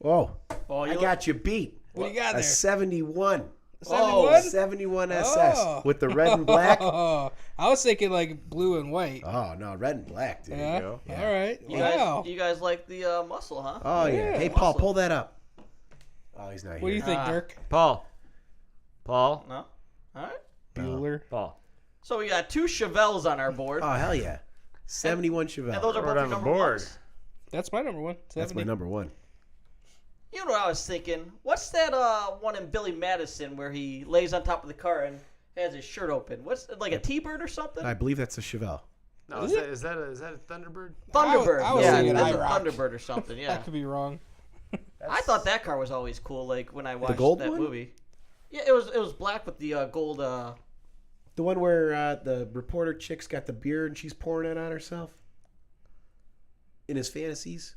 [SPEAKER 1] Oh,
[SPEAKER 2] Oh,
[SPEAKER 1] I got you beat.
[SPEAKER 4] What do you got
[SPEAKER 1] A
[SPEAKER 4] there?
[SPEAKER 1] 71.
[SPEAKER 4] 71?
[SPEAKER 1] 71 SS
[SPEAKER 4] Oh.
[SPEAKER 1] with the red and black.
[SPEAKER 4] Oh, I was thinking like blue and white.
[SPEAKER 1] Oh, no, red and black, dude.
[SPEAKER 4] Yeah.
[SPEAKER 3] go.
[SPEAKER 1] Yeah.
[SPEAKER 4] All right.
[SPEAKER 2] You
[SPEAKER 4] Wow.
[SPEAKER 2] guys, you guys like the muscle, huh?
[SPEAKER 1] Oh, yeah.
[SPEAKER 4] Yeah.
[SPEAKER 1] Hey, Paul,
[SPEAKER 2] Muscle.
[SPEAKER 1] pull that up. Oh, he's not
[SPEAKER 4] What do
[SPEAKER 1] here.
[SPEAKER 4] you think,
[SPEAKER 2] Ah.
[SPEAKER 4] Dirk?
[SPEAKER 3] Paul.
[SPEAKER 2] No. All right.
[SPEAKER 4] Bueller.
[SPEAKER 3] Paul.
[SPEAKER 2] So we got 2 Chevelles on our board,
[SPEAKER 1] Oh, hell yeah. 71
[SPEAKER 2] and
[SPEAKER 1] Chevelle.
[SPEAKER 2] those are
[SPEAKER 3] Right
[SPEAKER 2] both
[SPEAKER 3] on
[SPEAKER 2] your
[SPEAKER 3] the
[SPEAKER 2] number
[SPEAKER 3] board.
[SPEAKER 2] ones.
[SPEAKER 4] That's my number one.
[SPEAKER 1] That's
[SPEAKER 4] 70.
[SPEAKER 1] my number one.
[SPEAKER 2] You know what I was thinking? What's that one in Billy Madison where he lays on top of the car and has his shirt open? What's like a T-bird or something?
[SPEAKER 1] I believe that's a Chevelle.
[SPEAKER 3] No,
[SPEAKER 4] Is
[SPEAKER 3] is that a Thunderbird?
[SPEAKER 2] Thunderbird.
[SPEAKER 4] I was
[SPEAKER 2] yeah,
[SPEAKER 4] thinking
[SPEAKER 2] that's a
[SPEAKER 4] IROC.
[SPEAKER 2] Thunderbird or something. Yeah.
[SPEAKER 4] I could be wrong.
[SPEAKER 2] I thought that car was always cool. Like when I watched
[SPEAKER 1] gold
[SPEAKER 2] that
[SPEAKER 1] one?
[SPEAKER 2] movie. Yeah, it was black with the gold.
[SPEAKER 1] The one where the reporter chick's got the beer and she's pouring it on herself? In his fantasies?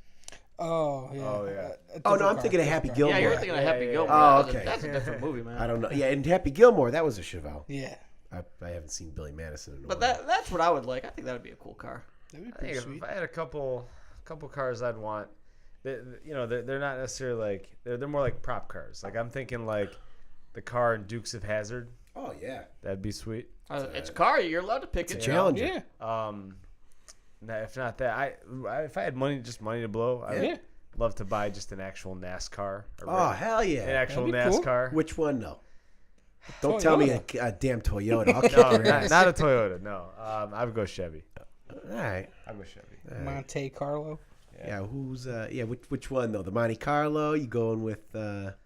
[SPEAKER 4] Oh, yeah.
[SPEAKER 3] Oh, yeah.
[SPEAKER 1] Oh, no, I'm thinking of Happy Gilmore.
[SPEAKER 2] Yeah, you're thinking of Happy
[SPEAKER 3] yeah,
[SPEAKER 2] Gilmore.
[SPEAKER 1] yeah. Oh,
[SPEAKER 2] That's a-
[SPEAKER 1] okay.
[SPEAKER 2] That's a different movie, man.
[SPEAKER 1] I don't know. Yeah, and Happy Gilmore, that was a Chevelle.
[SPEAKER 4] Yeah.
[SPEAKER 1] I haven't seen Billy Madison in a
[SPEAKER 2] But
[SPEAKER 1] while.
[SPEAKER 2] that's what I would like. I think that would be a cool car.
[SPEAKER 4] That'd be
[SPEAKER 3] I
[SPEAKER 4] pretty
[SPEAKER 3] think
[SPEAKER 4] sweet.
[SPEAKER 3] if I had a couple cars I'd want, they're not necessarily like they're more like prop cars. Like I'm thinking like the car in Dukes of Hazzard.
[SPEAKER 1] Oh, yeah.
[SPEAKER 3] That'd be sweet.
[SPEAKER 2] It's a car. You're allowed to pick
[SPEAKER 1] It's a
[SPEAKER 2] it.
[SPEAKER 1] Challenger.
[SPEAKER 4] Yeah.
[SPEAKER 3] If not that, if I had money to blow, I'd
[SPEAKER 4] Yeah.
[SPEAKER 3] love to buy just an actual NASCAR.
[SPEAKER 1] Oh, hell
[SPEAKER 3] An
[SPEAKER 1] yeah.
[SPEAKER 3] actual
[SPEAKER 4] That'd be cool.
[SPEAKER 3] NASCAR.
[SPEAKER 1] Which one, though? Don't tell me a damn Toyota. I'll kick
[SPEAKER 3] No,
[SPEAKER 1] your ass.
[SPEAKER 3] not a Toyota. No, I would go Chevy.
[SPEAKER 1] All right.
[SPEAKER 3] I'd go Chevy.
[SPEAKER 4] Monte Carlo.
[SPEAKER 1] Yeah, which one, though? The Monte Carlo? You going with, what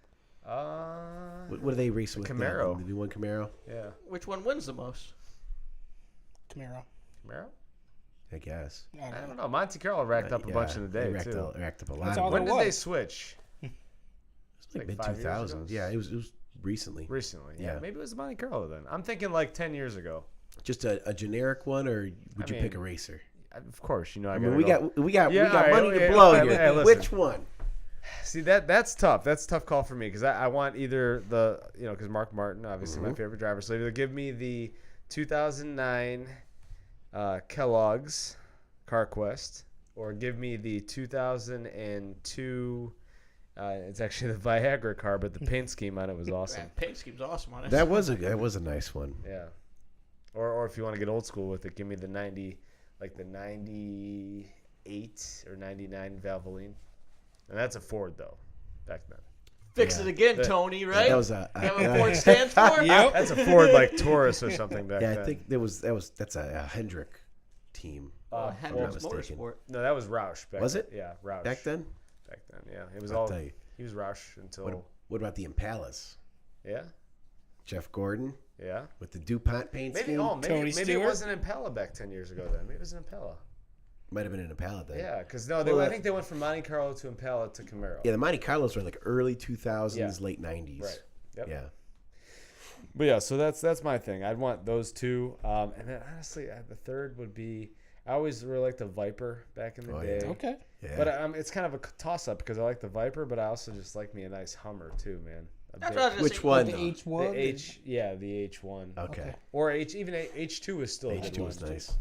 [SPEAKER 1] do they race with?
[SPEAKER 3] Camaro.
[SPEAKER 1] The V1 Camaro?
[SPEAKER 3] Yeah.
[SPEAKER 2] Which one wins the most?
[SPEAKER 4] Camaro.
[SPEAKER 3] Camaro?
[SPEAKER 1] I guess.
[SPEAKER 4] I
[SPEAKER 3] I
[SPEAKER 4] don't know.
[SPEAKER 3] don't know. Monte Carlo racked up a bunch in the
[SPEAKER 1] they
[SPEAKER 3] day
[SPEAKER 1] racked
[SPEAKER 3] too.
[SPEAKER 1] racked up a lot.
[SPEAKER 4] That's
[SPEAKER 1] of
[SPEAKER 4] all
[SPEAKER 1] money.
[SPEAKER 3] When
[SPEAKER 4] there
[SPEAKER 3] did they
[SPEAKER 4] was.
[SPEAKER 3] switch?
[SPEAKER 1] It was like
[SPEAKER 3] like
[SPEAKER 1] mid
[SPEAKER 3] 5 years
[SPEAKER 1] 2000s.
[SPEAKER 3] ago?
[SPEAKER 1] Yeah, it was recently.
[SPEAKER 3] Recently,
[SPEAKER 1] Yeah.
[SPEAKER 3] Maybe it was Monte Carlo then. I'm thinking like 10 years ago.
[SPEAKER 1] Just a generic one, or would
[SPEAKER 3] I
[SPEAKER 1] you pick a
[SPEAKER 3] mean,
[SPEAKER 1] racer?
[SPEAKER 3] Of course, you know.
[SPEAKER 1] I
[SPEAKER 3] gotta
[SPEAKER 1] mean, we
[SPEAKER 3] go.
[SPEAKER 1] got
[SPEAKER 3] Yeah, all right,
[SPEAKER 1] money to
[SPEAKER 3] yeah,
[SPEAKER 1] blow
[SPEAKER 3] yeah,
[SPEAKER 1] here.
[SPEAKER 3] yeah, listen.
[SPEAKER 1] Which one?
[SPEAKER 3] See that's tough. That's a tough call for me because I want either the because Mark Martin, obviously my favorite driver. So either give me the 2009 Kellogg's CarQuest, or give me the 2002. It's actually the Viagra car, but the paint scheme on it was awesome.
[SPEAKER 2] Man, paint scheme's awesome on it.
[SPEAKER 1] That was a nice one.
[SPEAKER 3] Yeah. Or if you want to get old school with it, give me the 98 or 99 Valvoline. And that's a Ford though, back then.
[SPEAKER 2] Fix it again, Tony. Right?
[SPEAKER 1] That was a.
[SPEAKER 2] Is that what Ford stands for?
[SPEAKER 4] Yep.
[SPEAKER 3] That's a Ford like Taurus or something back
[SPEAKER 1] Yeah,
[SPEAKER 3] then.
[SPEAKER 1] I think that's a Hendrick team.
[SPEAKER 2] Hendricks
[SPEAKER 1] I'm mistaken.
[SPEAKER 2] Motorsport.
[SPEAKER 3] No, that was Roush.
[SPEAKER 1] Was
[SPEAKER 3] then.
[SPEAKER 1] it?
[SPEAKER 3] Yeah, Roush.
[SPEAKER 1] Back then.
[SPEAKER 3] Back then, yeah. It was
[SPEAKER 1] I'll
[SPEAKER 3] all.
[SPEAKER 1] tell you.
[SPEAKER 3] He was Roush until.
[SPEAKER 1] What about the Impalas?
[SPEAKER 3] Yeah,
[SPEAKER 1] Jeff Gordon
[SPEAKER 3] yeah.
[SPEAKER 1] with the DuPont paint
[SPEAKER 3] Maybe
[SPEAKER 1] scheme.
[SPEAKER 4] Tony
[SPEAKER 3] maybe it
[SPEAKER 4] Stewart?
[SPEAKER 3] wasn't Impala back 10 years ago then. Maybe it was an Impala.
[SPEAKER 1] Might have been an Impala then.
[SPEAKER 3] Yeah, because I
[SPEAKER 1] Well,
[SPEAKER 3] think they went from Monte Carlo to Impala to Camaro.
[SPEAKER 1] Yeah, the Monte Carlos were like early 2000s,
[SPEAKER 3] Yeah.
[SPEAKER 1] late 90s.
[SPEAKER 3] Right. Yep.
[SPEAKER 1] Yeah.
[SPEAKER 3] But yeah, so that's my thing. I'd want those two, and then honestly, the third would be. I always really liked the Viper back in the
[SPEAKER 1] Oh,
[SPEAKER 3] day.
[SPEAKER 1] yeah.
[SPEAKER 4] Okay.
[SPEAKER 1] Yeah.
[SPEAKER 3] But it's kind of a toss up because I like the Viper, but I also just like me a nice Hummer too, man.
[SPEAKER 2] That's what I was gonna
[SPEAKER 1] Which
[SPEAKER 2] say.
[SPEAKER 1] one?
[SPEAKER 4] The
[SPEAKER 1] though?
[SPEAKER 4] H1.
[SPEAKER 3] The the H1.
[SPEAKER 1] Okay.
[SPEAKER 3] Or even H2 is still a good
[SPEAKER 1] H2
[SPEAKER 3] one.
[SPEAKER 1] was nice.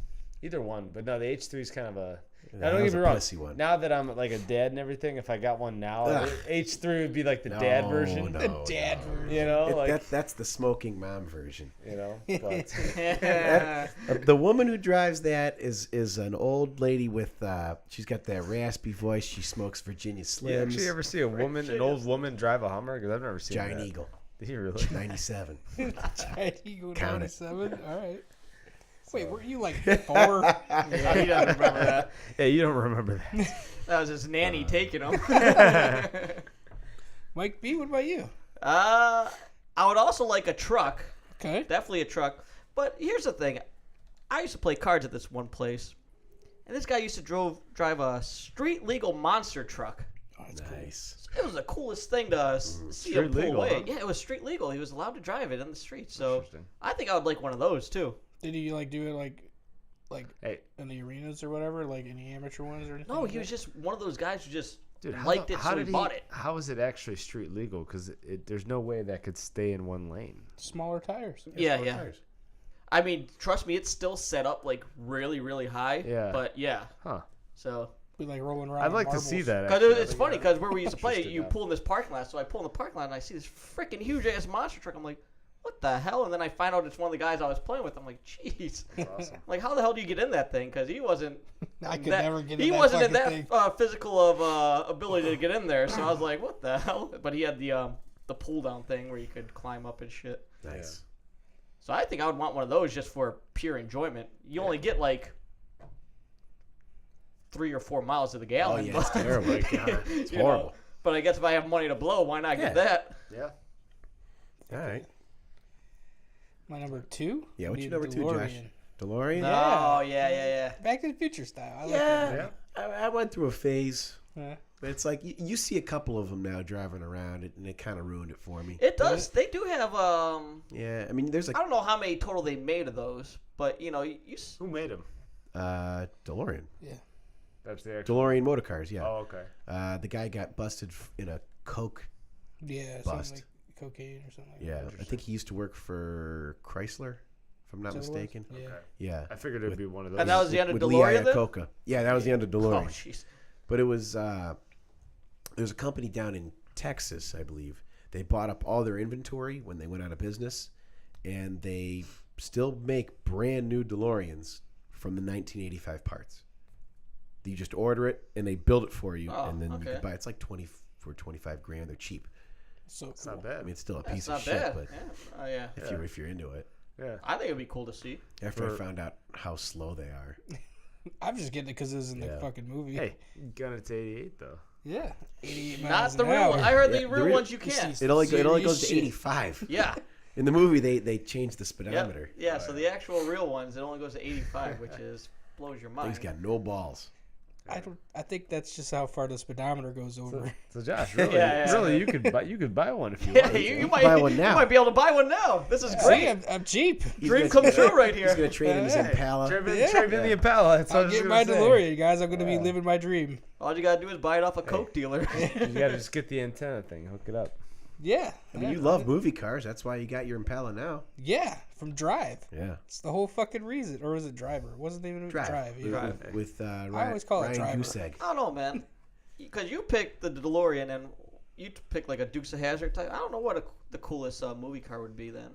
[SPEAKER 3] Either one, but no, the H3 is kind of a.
[SPEAKER 1] Yeah,
[SPEAKER 3] Now,
[SPEAKER 1] that
[SPEAKER 3] don't
[SPEAKER 1] was
[SPEAKER 3] get me
[SPEAKER 1] a
[SPEAKER 3] wrong.
[SPEAKER 1] pussy one.
[SPEAKER 3] Now that I'm like a dad and everything, if I got one now,
[SPEAKER 1] Ugh.
[SPEAKER 3] H3 would be like the dad version.
[SPEAKER 1] No,
[SPEAKER 4] The dad version.
[SPEAKER 3] You know,
[SPEAKER 1] that's the smoking mom version.
[SPEAKER 3] you know. But
[SPEAKER 1] The woman who drives that is an old lady with she's got that raspy voice. She smokes Virginia
[SPEAKER 3] you
[SPEAKER 1] Slims.
[SPEAKER 3] actually ever see an old woman drive a Hummer? Because I've never seen
[SPEAKER 1] Giant
[SPEAKER 3] that.
[SPEAKER 1] Eagle.
[SPEAKER 3] Did you really?
[SPEAKER 1] 97.
[SPEAKER 4] Giant Eagle
[SPEAKER 1] Count it.
[SPEAKER 4] 97. All right. Wait, weren't you like 4?
[SPEAKER 2] Yeah, he doesn't remember that.
[SPEAKER 3] Yeah, you don't remember that.
[SPEAKER 2] That was his nanny taking him.
[SPEAKER 4] Mike B, what about you?
[SPEAKER 2] I would also like a truck.
[SPEAKER 4] Okay.
[SPEAKER 2] Definitely a truck. But here's the thing. I used to play cards at this one place, and this guy used to drive a street legal monster truck.
[SPEAKER 4] Oh, that's
[SPEAKER 1] Nice.
[SPEAKER 2] It was the coolest thing to see him
[SPEAKER 3] Street
[SPEAKER 2] pull
[SPEAKER 3] legal,
[SPEAKER 2] away.
[SPEAKER 3] huh?
[SPEAKER 2] Yeah, it was street legal. He was allowed to drive it in the street. So
[SPEAKER 3] Interesting.
[SPEAKER 2] I think I would like one of those too.
[SPEAKER 4] cool. Did he like do it like
[SPEAKER 3] Hey,
[SPEAKER 4] in the arenas or whatever, like any amateur ones or anything?
[SPEAKER 2] No,
[SPEAKER 4] like
[SPEAKER 2] he was
[SPEAKER 4] that?
[SPEAKER 2] just one of those guys who just
[SPEAKER 3] dude,
[SPEAKER 2] liked it, so he bought it.
[SPEAKER 3] How is it actually street legal? Because there's no way that could stay in one lane.
[SPEAKER 4] Smaller tires.
[SPEAKER 2] Yeah,
[SPEAKER 1] Four
[SPEAKER 2] yeah.
[SPEAKER 1] tires.
[SPEAKER 2] I mean, trust me, it's still set up like really, really high.
[SPEAKER 3] Yeah.
[SPEAKER 2] But yeah,
[SPEAKER 3] Huh.
[SPEAKER 2] so
[SPEAKER 4] Be like rolling around.
[SPEAKER 3] I'd like to
[SPEAKER 4] marbles.
[SPEAKER 3] see that.
[SPEAKER 2] because
[SPEAKER 3] actually.
[SPEAKER 2] it's funny because where we used to play,
[SPEAKER 3] Interested
[SPEAKER 2] you
[SPEAKER 3] now.
[SPEAKER 2] pull in this parking lot. So I pull in the parking lot and I see this freaking huge ass monster truck. I'm like, what the hell? And then I find out it's one of the guys I was playing with. I'm like, jeez.
[SPEAKER 3] Awesome.
[SPEAKER 2] Like, how the hell do you get in that thing? Because he wasn't.
[SPEAKER 4] I could
[SPEAKER 2] that-
[SPEAKER 4] never get in
[SPEAKER 2] He
[SPEAKER 4] that
[SPEAKER 2] wasn't in
[SPEAKER 4] fucking
[SPEAKER 2] that
[SPEAKER 4] thing.
[SPEAKER 2] physical of ability to get in there. So I was like, what the hell? But he had the pull down thing where you could climb up and shit.
[SPEAKER 1] Nice.
[SPEAKER 2] So I think I would want one of those just for pure enjoyment. You only get like 3 or 4 miles to the
[SPEAKER 1] Oh,
[SPEAKER 2] gallon.
[SPEAKER 1] yeah,
[SPEAKER 2] but-
[SPEAKER 1] it's terrible. It's
[SPEAKER 2] you know,
[SPEAKER 1] horrible.
[SPEAKER 2] but I guess if I have money to blow, why not get that?
[SPEAKER 3] Yeah.
[SPEAKER 1] All right.
[SPEAKER 4] My number 2.
[SPEAKER 1] Yeah,
[SPEAKER 4] would
[SPEAKER 1] what's
[SPEAKER 4] be
[SPEAKER 1] your
[SPEAKER 4] a
[SPEAKER 1] number 2, Josh?
[SPEAKER 4] DeLorean.
[SPEAKER 1] DeLorean?
[SPEAKER 2] Oh, yeah.
[SPEAKER 4] Back to the Future style. I like
[SPEAKER 1] Yeah.
[SPEAKER 4] that.
[SPEAKER 1] I went through a phase.
[SPEAKER 4] Yeah.
[SPEAKER 1] But it's like you see a couple of them now driving around, and it kind of ruined it for me.
[SPEAKER 2] It does. They do have,
[SPEAKER 1] Yeah, I mean, there's
[SPEAKER 2] I don't know how many total they made of those, but, you know,
[SPEAKER 3] Who made him?
[SPEAKER 1] DeLorean.
[SPEAKER 3] That's the actual.
[SPEAKER 1] DeLorean motor cars, yeah.
[SPEAKER 3] Oh, okay.
[SPEAKER 1] The guy got busted in a Coke.
[SPEAKER 4] Yeah,
[SPEAKER 1] Bust.
[SPEAKER 4] something like cocaine or something like
[SPEAKER 1] Yeah,
[SPEAKER 4] that.
[SPEAKER 1] I think he used to work for Chrysler, if I'm not
[SPEAKER 4] Is that what it was?
[SPEAKER 1] mistaken.
[SPEAKER 4] Yeah.
[SPEAKER 3] Okay.
[SPEAKER 1] Yeah.
[SPEAKER 3] I figured it would be one of those.
[SPEAKER 2] And that was the end of
[SPEAKER 1] With
[SPEAKER 2] DeLorean
[SPEAKER 1] Lee
[SPEAKER 2] then?
[SPEAKER 1] Iacocca. Yeah, that was the end of
[SPEAKER 2] Oh,
[SPEAKER 1] DeLorean.
[SPEAKER 2] jeez.
[SPEAKER 1] But it was there's a company down in Texas, I believe. They bought up all their inventory when they went out of business, and they still make brand new DeLoreans from the 1985 parts. You just order it and they build it for you,
[SPEAKER 2] Oh,
[SPEAKER 1] and then you
[SPEAKER 2] okay.
[SPEAKER 1] can buy. It's like 25 grand. They're cheap.
[SPEAKER 4] So
[SPEAKER 3] It's
[SPEAKER 4] cool.
[SPEAKER 3] not bad.
[SPEAKER 1] I mean, it's still a
[SPEAKER 2] That's
[SPEAKER 1] piece
[SPEAKER 2] not
[SPEAKER 1] of shit,
[SPEAKER 2] bad.
[SPEAKER 1] but
[SPEAKER 2] Yeah. Yeah.
[SPEAKER 1] if you're into it.
[SPEAKER 3] Yeah.
[SPEAKER 2] I think it would be cool to see.
[SPEAKER 1] After I
[SPEAKER 3] For-
[SPEAKER 1] found out how slow they are,
[SPEAKER 4] I'm just getting it because it was in the
[SPEAKER 1] Yeah.
[SPEAKER 4] fucking movie.
[SPEAKER 3] Hey, gun it to 88 though.
[SPEAKER 4] Yeah. 88
[SPEAKER 2] Not
[SPEAKER 4] miles
[SPEAKER 2] the
[SPEAKER 4] an
[SPEAKER 2] real
[SPEAKER 4] hour.
[SPEAKER 2] one. I heard
[SPEAKER 1] Yeah,
[SPEAKER 2] the
[SPEAKER 1] the
[SPEAKER 2] real
[SPEAKER 1] real-
[SPEAKER 2] ones you can't.
[SPEAKER 1] it only
[SPEAKER 4] Serious
[SPEAKER 1] goes to
[SPEAKER 4] shit.
[SPEAKER 1] 85.
[SPEAKER 2] Yeah.
[SPEAKER 1] In the movie, they changed the
[SPEAKER 2] Yeah.
[SPEAKER 1] speedometer.
[SPEAKER 2] Yeah. So the actual real ones, it only goes to 85, which is blows your mind.
[SPEAKER 1] Thing's got no balls.
[SPEAKER 4] I think that's just how far the speedometer goes over.
[SPEAKER 3] So Josh, really,
[SPEAKER 2] Yeah.
[SPEAKER 3] really, you could buy one if you
[SPEAKER 2] Yeah,
[SPEAKER 3] wanted.
[SPEAKER 2] you
[SPEAKER 3] to.
[SPEAKER 2] might
[SPEAKER 1] buy one now.
[SPEAKER 2] You might be able to buy one now. This is
[SPEAKER 4] See,
[SPEAKER 2] great.
[SPEAKER 4] I'm cheap.
[SPEAKER 2] Dream come true right
[SPEAKER 1] He's
[SPEAKER 2] here.
[SPEAKER 1] gonna trade in his
[SPEAKER 4] Hey,
[SPEAKER 1] Impala.
[SPEAKER 3] Trade in
[SPEAKER 4] Yeah.
[SPEAKER 3] the Impala. That's what I
[SPEAKER 4] I'll
[SPEAKER 3] was
[SPEAKER 4] get
[SPEAKER 3] gonna
[SPEAKER 4] my
[SPEAKER 3] say.
[SPEAKER 4] DeLorean, guys. I'm going to be living my dream.
[SPEAKER 2] All you gotta do is buy it off a Coke dealer.
[SPEAKER 3] You gotta just get the antenna thing, hook it up.
[SPEAKER 4] Yeah.
[SPEAKER 1] I mean, you love movie cars. That's why you got your Impala now.
[SPEAKER 4] Yeah, from Drive.
[SPEAKER 1] Yeah.
[SPEAKER 4] It's the whole fucking reason. Or was it Driver? It wasn't even Drive.
[SPEAKER 1] With,
[SPEAKER 4] yeah.
[SPEAKER 2] Drive.
[SPEAKER 1] with Ryan,
[SPEAKER 4] always call it
[SPEAKER 1] Ryan
[SPEAKER 4] Driver.
[SPEAKER 1] Guseg.
[SPEAKER 2] I don't know, man. Because you picked the DeLorean and you picked like a Dukes of Hazzard type. I don't know what the coolest movie car would be then.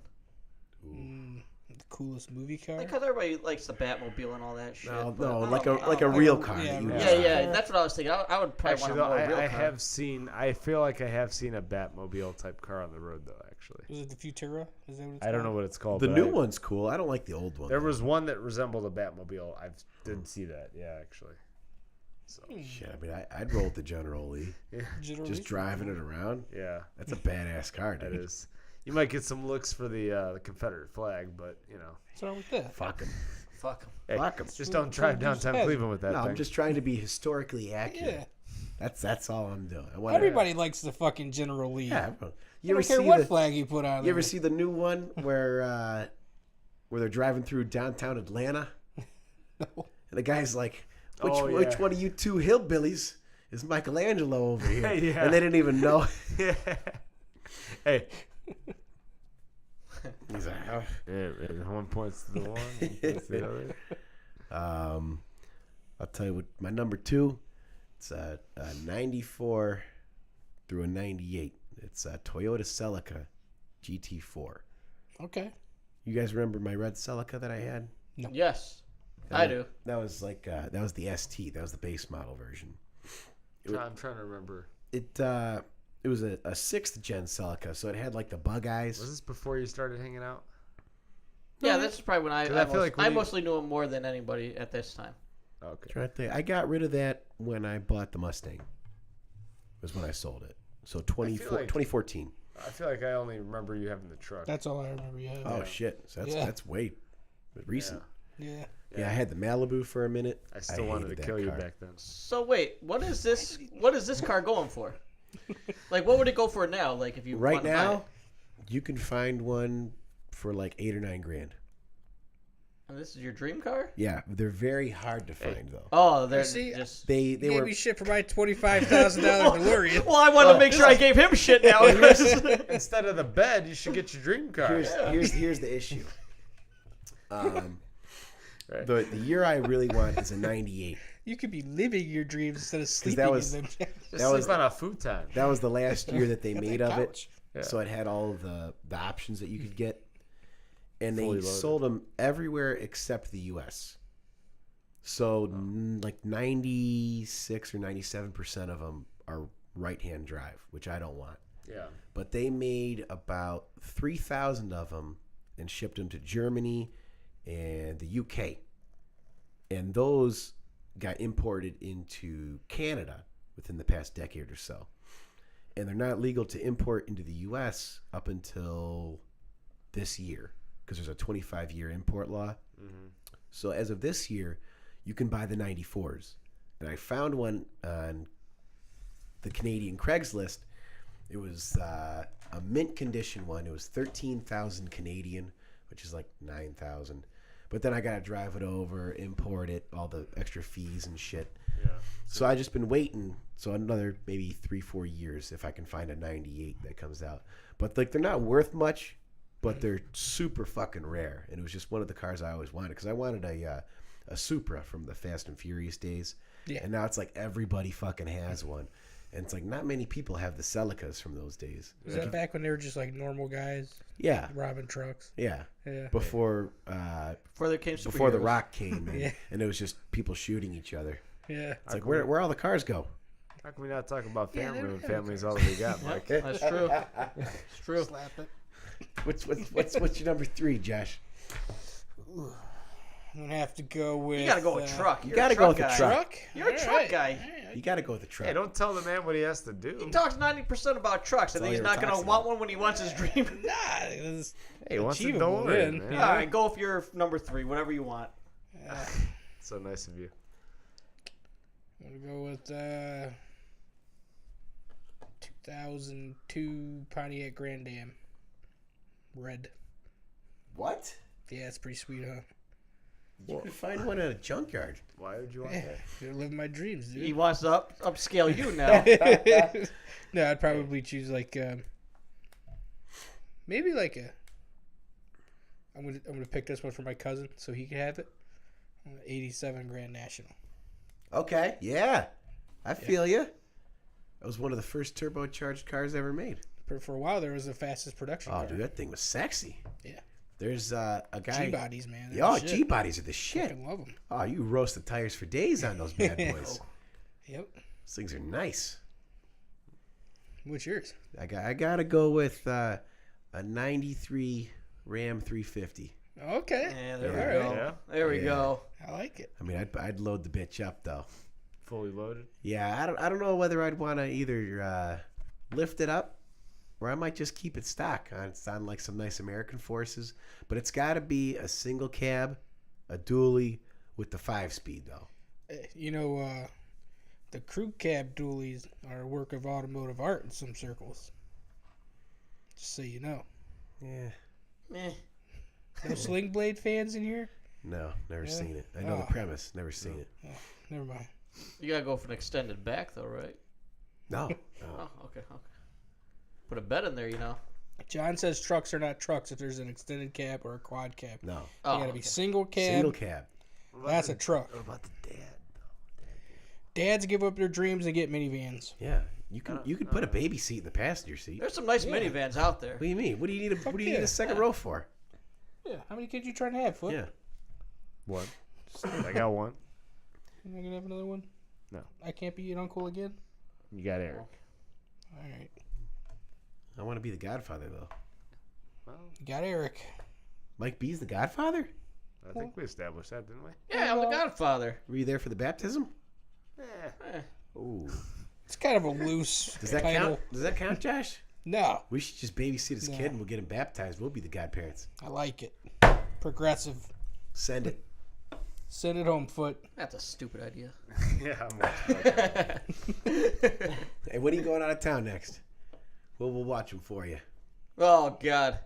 [SPEAKER 4] The coolest movie car?
[SPEAKER 2] Because everybody likes the Batmobile and all that shit.
[SPEAKER 1] No,
[SPEAKER 2] but I
[SPEAKER 1] no,
[SPEAKER 2] don't
[SPEAKER 1] like
[SPEAKER 2] know.
[SPEAKER 1] a like a
[SPEAKER 2] I don't
[SPEAKER 1] real
[SPEAKER 2] know.
[SPEAKER 1] car.
[SPEAKER 4] Yeah,
[SPEAKER 1] that you
[SPEAKER 4] real
[SPEAKER 1] would
[SPEAKER 2] Yeah,
[SPEAKER 4] car.
[SPEAKER 2] yeah, that's what I was thinking. I would probably
[SPEAKER 3] Actually,
[SPEAKER 2] want
[SPEAKER 3] though,
[SPEAKER 2] a more real
[SPEAKER 3] I
[SPEAKER 2] car.
[SPEAKER 3] have seen. I feel like I have seen a Batmobile type car on the road, though. Actually,
[SPEAKER 4] Was it the Futura? Is that what it's
[SPEAKER 3] I don't know
[SPEAKER 4] called?
[SPEAKER 3] what it's called.
[SPEAKER 1] The
[SPEAKER 3] but
[SPEAKER 1] new
[SPEAKER 3] I-
[SPEAKER 1] one's cool. I don't like the old one.
[SPEAKER 3] There
[SPEAKER 1] though.
[SPEAKER 3] was one that resembled a Batmobile. I did see that. Yeah, actually. So
[SPEAKER 1] Shit, I mean, I'd roll with the General Lee.
[SPEAKER 4] General
[SPEAKER 1] Just
[SPEAKER 4] Lee?
[SPEAKER 1] driving it around.
[SPEAKER 3] yeah,
[SPEAKER 1] That's a badass car,
[SPEAKER 3] that
[SPEAKER 1] dude.
[SPEAKER 3] is. You might get some looks for the Confederate flag, but you know,
[SPEAKER 4] What's wrong with that?
[SPEAKER 1] Fuck him.
[SPEAKER 2] Fuck 'em.
[SPEAKER 3] hey,
[SPEAKER 1] Fuck 'em.
[SPEAKER 3] just don't drive
[SPEAKER 4] Who's
[SPEAKER 3] downtown
[SPEAKER 4] has-
[SPEAKER 3] Cleveland with that
[SPEAKER 1] No,
[SPEAKER 3] thing.
[SPEAKER 1] I'm just trying to be historically accurate.
[SPEAKER 4] Yeah.
[SPEAKER 1] That's all I'm doing. I want
[SPEAKER 4] Everybody likes the fucking General Lee.
[SPEAKER 1] Yeah.
[SPEAKER 4] I
[SPEAKER 1] You ever
[SPEAKER 4] don't care
[SPEAKER 1] see
[SPEAKER 4] what
[SPEAKER 1] the
[SPEAKER 4] flag you put on
[SPEAKER 1] You
[SPEAKER 4] there.
[SPEAKER 1] ever see the new one where they're driving through downtown Atlanta?
[SPEAKER 4] No.
[SPEAKER 1] And the guy's like, which
[SPEAKER 3] Oh,
[SPEAKER 1] which
[SPEAKER 3] yeah.
[SPEAKER 1] one of you two hillbillies is Michelangelo over here?
[SPEAKER 3] Yeah.
[SPEAKER 1] And they didn't even know.
[SPEAKER 3] yeah. Hey,
[SPEAKER 1] He's like, oh.
[SPEAKER 3] yeah, one points to the one, one points to the other.
[SPEAKER 1] I'll tell you what, my number 2, it's a 94 through a 98. It's a Toyota Celica GT4.
[SPEAKER 4] Okay.
[SPEAKER 1] You guys remember my red Celica that I had?
[SPEAKER 2] Yes, I do.
[SPEAKER 1] That was like that was the ST. That was the base model version.
[SPEAKER 3] I'm trying to remember.
[SPEAKER 1] It it was a 6th gen Celica, so it had like the bug eyes.
[SPEAKER 3] Was this before you started hanging out?
[SPEAKER 2] Yeah, this is probably when I
[SPEAKER 3] 'Cause I feel like when
[SPEAKER 2] I
[SPEAKER 3] you-
[SPEAKER 2] mostly knew him more than anybody at this time.
[SPEAKER 3] Okay.
[SPEAKER 1] Trying to think. I got rid of that when I bought the Mustang. Was when I sold it. So 2014.
[SPEAKER 3] I feel like I only remember you having the truck.
[SPEAKER 4] That's all I remember. Yeah.
[SPEAKER 1] Oh shit! So
[SPEAKER 4] Yeah.
[SPEAKER 1] that's way recent.
[SPEAKER 4] Yeah.
[SPEAKER 1] Yeah, I had the Malibu for a minute.
[SPEAKER 3] I still wanted to
[SPEAKER 1] hated that
[SPEAKER 3] kill you
[SPEAKER 1] car.
[SPEAKER 3] back then.
[SPEAKER 2] So wait, what is this? What is this car going for? Like, what would it go for now? Like, if you
[SPEAKER 1] Right
[SPEAKER 2] wanted to buy it?
[SPEAKER 1] now, you can find one for like 8 or 9 grand.
[SPEAKER 2] And this is your dream car?
[SPEAKER 1] Yeah, they're very hard to find though.
[SPEAKER 2] Oh, they're
[SPEAKER 4] See,
[SPEAKER 2] just.
[SPEAKER 1] They
[SPEAKER 4] You gave
[SPEAKER 1] were
[SPEAKER 4] me shit for my $25,000 DeLorean.
[SPEAKER 2] Well, I wanted to make sure I gave him shit now.
[SPEAKER 3] Instead of the bed, you should get your dream car.
[SPEAKER 1] here's the issue.
[SPEAKER 3] Right.
[SPEAKER 1] The year I really want is a 98.
[SPEAKER 4] You could be living your dreams instead of sleeping
[SPEAKER 1] that was-
[SPEAKER 4] in them.
[SPEAKER 3] Just
[SPEAKER 1] that
[SPEAKER 3] sleep
[SPEAKER 1] was-
[SPEAKER 3] on a futon.
[SPEAKER 1] That was the last year that they
[SPEAKER 4] Got
[SPEAKER 1] made
[SPEAKER 4] that
[SPEAKER 1] of it.
[SPEAKER 4] couch.
[SPEAKER 3] Yeah.
[SPEAKER 1] So it had all of the options that you could get. And
[SPEAKER 3] Fully
[SPEAKER 1] they
[SPEAKER 3] loaded.
[SPEAKER 1] sold them everywhere except the U.S. So like 96 or 97% of them are right-hand drive, which I don't want.
[SPEAKER 3] Yeah.
[SPEAKER 1] But they made about 3,000 of them and shipped them to Germany and the UK. And those got imported into Canada within the past decade or so. And they're not legal to import into the U.S. up until this year because there's a 25-year import law.
[SPEAKER 3] Mm-hmm.
[SPEAKER 1] So as of this year, you can buy the 94s. And I found one on the Canadian Craigslist. It was a mint condition one. It was 13,000 Canadian, which is like 9,000. But then I got to drive it over, import it, all the extra fees and shit.
[SPEAKER 3] Yeah.
[SPEAKER 1] So I just been waiting. So another maybe 3-4 years if I can find a 98 that comes out. But like they're not worth much, but they're super fucking rare. And it was just one of the cars I always wanted because I wanted a Supra from the Fast and Furious days.
[SPEAKER 4] Yeah.
[SPEAKER 1] And now it's like everybody fucking has one. And it's like not many people have the Celicas from those days.
[SPEAKER 4] Was that back when they were just like normal guys
[SPEAKER 1] Yeah.
[SPEAKER 4] robbing trucks?
[SPEAKER 1] Yeah.
[SPEAKER 4] Yeah.
[SPEAKER 1] Before
[SPEAKER 2] Before there came
[SPEAKER 1] before The
[SPEAKER 2] superheroes.
[SPEAKER 1] Rock came and,
[SPEAKER 4] Yeah.
[SPEAKER 1] and it was just people shooting each other.
[SPEAKER 4] Yeah.
[SPEAKER 1] It's like where all the cars go?
[SPEAKER 3] How can we not talk about
[SPEAKER 4] Yeah,
[SPEAKER 3] family
[SPEAKER 4] they
[SPEAKER 3] when
[SPEAKER 4] don't have
[SPEAKER 3] family's
[SPEAKER 4] cars.
[SPEAKER 3] all we got, Mike?
[SPEAKER 2] That's true. It's true.
[SPEAKER 4] Slap it.
[SPEAKER 1] What's your number 3, Josh?
[SPEAKER 4] I'm gonna have to go with.
[SPEAKER 2] You gotta go with truck. You're
[SPEAKER 1] gotta
[SPEAKER 2] a
[SPEAKER 1] go with
[SPEAKER 2] truck
[SPEAKER 1] the
[SPEAKER 2] guy.
[SPEAKER 1] truck.
[SPEAKER 2] You're a
[SPEAKER 4] All
[SPEAKER 2] truck
[SPEAKER 4] right.
[SPEAKER 2] guy.
[SPEAKER 1] You got to go with the truck.
[SPEAKER 3] Hey, don't tell the man what he has to do.
[SPEAKER 2] He talks 90% about trucks, and
[SPEAKER 1] That's
[SPEAKER 2] then he's
[SPEAKER 1] all
[SPEAKER 2] not
[SPEAKER 1] he
[SPEAKER 2] gonna
[SPEAKER 1] talks
[SPEAKER 2] want
[SPEAKER 1] about.
[SPEAKER 2] one when he wants his dream.
[SPEAKER 4] Nah, it's
[SPEAKER 3] Hey, once it
[SPEAKER 4] achievable
[SPEAKER 3] don't
[SPEAKER 4] then,
[SPEAKER 3] man.
[SPEAKER 4] you
[SPEAKER 2] All
[SPEAKER 4] know?
[SPEAKER 2] right, go with your number 3, whatever you want.
[SPEAKER 3] So nice of you.
[SPEAKER 4] I'm gonna go with 2002 Pontiac Grand Am. Red.
[SPEAKER 1] What?
[SPEAKER 4] Yeah, it's pretty sweet, huh?
[SPEAKER 1] You could find one at a junkyard.
[SPEAKER 3] Why would you want
[SPEAKER 4] Yeah,
[SPEAKER 3] that?
[SPEAKER 4] gonna live my dreams,
[SPEAKER 2] He
[SPEAKER 4] dude.
[SPEAKER 2] wants to upscale you now.
[SPEAKER 4] No, I'd probably choose like maybe like a. I'm gonna pick this one for my cousin so he can have it. 87 Grand National.
[SPEAKER 1] Okay, yeah. I feel you. That was one of the first turbocharged cars ever made.
[SPEAKER 4] For a while, there was the fastest production
[SPEAKER 1] Oh,
[SPEAKER 4] car.
[SPEAKER 1] dude, that thing was sexy.
[SPEAKER 4] Yeah.
[SPEAKER 1] There's a guy.
[SPEAKER 4] G-bodies, man.
[SPEAKER 1] Yeah, oh,
[SPEAKER 4] Shit.
[SPEAKER 1] G-bodies are the shit.
[SPEAKER 4] Fucking love them.
[SPEAKER 1] Oh, you roast the tires for days on those bad boys.
[SPEAKER 4] Yep.
[SPEAKER 1] Those things are nice.
[SPEAKER 4] What's yours?
[SPEAKER 1] I gotta go with a '93 Ram 350.
[SPEAKER 4] Okay.
[SPEAKER 2] Yeah, there
[SPEAKER 1] Yeah.
[SPEAKER 2] we go.
[SPEAKER 3] Yeah.
[SPEAKER 2] There we
[SPEAKER 1] Yeah.
[SPEAKER 2] go.
[SPEAKER 4] I like it.
[SPEAKER 1] I mean, I'd load the bitch up though.
[SPEAKER 3] Fully loaded?
[SPEAKER 1] Yeah, I don't know whether I'd want to either lift it up or I might just keep it stock. It's on like some nice American Forces, but it's got to be a single cab, a dually with the 5-speed though.
[SPEAKER 4] You know, the crew cab dualies are a work of automotive art in some circles. Just so you know.
[SPEAKER 1] Yeah.
[SPEAKER 2] Eh.
[SPEAKER 4] No Sling Blade fans in here?
[SPEAKER 1] No, never
[SPEAKER 4] Yeah?
[SPEAKER 1] seen it. I know the
[SPEAKER 4] Oh.
[SPEAKER 1] premise, never seen it.
[SPEAKER 4] Never mind.
[SPEAKER 2] You gotta go for an extended back, though, right?
[SPEAKER 1] No.
[SPEAKER 2] Oh, okay. Put a bed in there, you know.
[SPEAKER 4] John says trucks are not trucks if there's an extended cab or a quad cab.
[SPEAKER 1] No.
[SPEAKER 4] You
[SPEAKER 2] Oh,
[SPEAKER 4] gotta be
[SPEAKER 2] okay.
[SPEAKER 4] single cab.
[SPEAKER 1] Single cab.
[SPEAKER 4] That's a truck.
[SPEAKER 1] What about the dad?
[SPEAKER 4] Dads give up their dreams and get minivans.
[SPEAKER 1] Yeah, you can put a baby seat in the passenger seat.
[SPEAKER 2] There's some nice minivans out there.
[SPEAKER 1] What do you mean? What do you need
[SPEAKER 4] yeah.
[SPEAKER 1] a second row for?
[SPEAKER 4] Yeah. How many kids you trying to have, Foot?
[SPEAKER 1] Yeah.
[SPEAKER 3] One. I got one.
[SPEAKER 4] You're not gonna have another one?
[SPEAKER 3] No.
[SPEAKER 4] I can't be an uncle again?
[SPEAKER 3] You got Eric.
[SPEAKER 4] All right.
[SPEAKER 1] I want to be the Godfather though.
[SPEAKER 3] Well,
[SPEAKER 4] You got Eric.
[SPEAKER 1] Mike B's the Godfather.
[SPEAKER 3] I think we established that, didn't we?
[SPEAKER 2] Yeah, I'm the Godfather.
[SPEAKER 1] Were you there for the baptism?
[SPEAKER 2] Eh.
[SPEAKER 1] Ooh.
[SPEAKER 4] It's kind of a loose
[SPEAKER 1] Does that
[SPEAKER 4] title.
[SPEAKER 1] count? Does that count, Josh?
[SPEAKER 4] No,
[SPEAKER 1] We should just babysit his
[SPEAKER 4] No.
[SPEAKER 1] kid and we'll get him baptized. We'll be the godparents.
[SPEAKER 4] I like it. Progressive.
[SPEAKER 1] Send it.
[SPEAKER 4] Send it home, Foot.
[SPEAKER 2] That's a stupid idea.
[SPEAKER 3] Yeah, I'm watching that.
[SPEAKER 1] Hey, when are you going out of town next? We'll watch him for you.
[SPEAKER 2] Oh, God.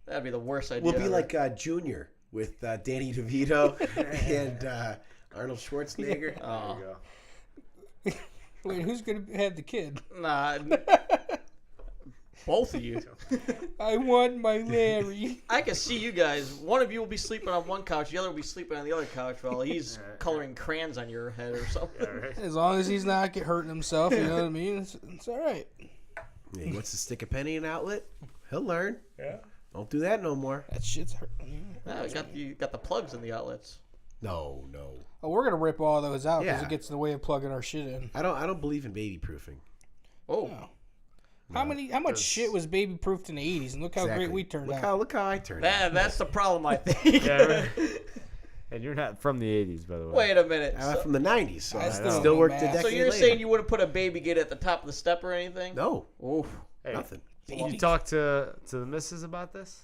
[SPEAKER 2] That'd be the worst idea.
[SPEAKER 1] We'll be
[SPEAKER 2] ever.
[SPEAKER 1] like Junior with Danny DeVito and Arnold Schwarzenegger.
[SPEAKER 2] Oh.
[SPEAKER 3] There you go.
[SPEAKER 4] Wait, who's gonna have the kid?
[SPEAKER 2] Nah. Both of you.
[SPEAKER 4] I want my Larry.
[SPEAKER 2] I can see you guys. One of you will be sleeping on one couch. The other will be sleeping on the other couch while he's coloring crayons on your head or something.
[SPEAKER 3] All right.
[SPEAKER 4] As long as he's not hurting himself, you know what I mean. It's all right.
[SPEAKER 1] Yeah, he wants to stick a penny in an outlet. He'll learn.
[SPEAKER 3] Yeah.
[SPEAKER 1] Don't do that no more.
[SPEAKER 4] That shit's hurting.
[SPEAKER 2] Yeah, you got the plugs in the outlets.
[SPEAKER 1] No.
[SPEAKER 4] Oh, we're gonna rip all those out because
[SPEAKER 1] Yeah.
[SPEAKER 4] it gets in the way of plugging our shit in.
[SPEAKER 1] I don't believe in baby proofing.
[SPEAKER 2] Oh.
[SPEAKER 4] No. How much shit was baby proofed in the 80s, and look how great we turned out.
[SPEAKER 1] Look how I turned out.
[SPEAKER 2] That's the problem, I think.
[SPEAKER 3] Yeah, right. And you're not from the 80s, by the way.
[SPEAKER 2] Wait a minute.
[SPEAKER 1] I'm
[SPEAKER 2] So,
[SPEAKER 1] from the 90s, so
[SPEAKER 4] I
[SPEAKER 1] I
[SPEAKER 4] still
[SPEAKER 1] still
[SPEAKER 4] don't
[SPEAKER 1] worked a
[SPEAKER 4] know math.
[SPEAKER 1] decade
[SPEAKER 2] so you're
[SPEAKER 1] later.
[SPEAKER 2] saying you wouldn't put a baby gate at the top of the step or anything?
[SPEAKER 1] No,
[SPEAKER 2] Oof.
[SPEAKER 3] Hey,
[SPEAKER 1] nothing.
[SPEAKER 3] you talk to the missus about this?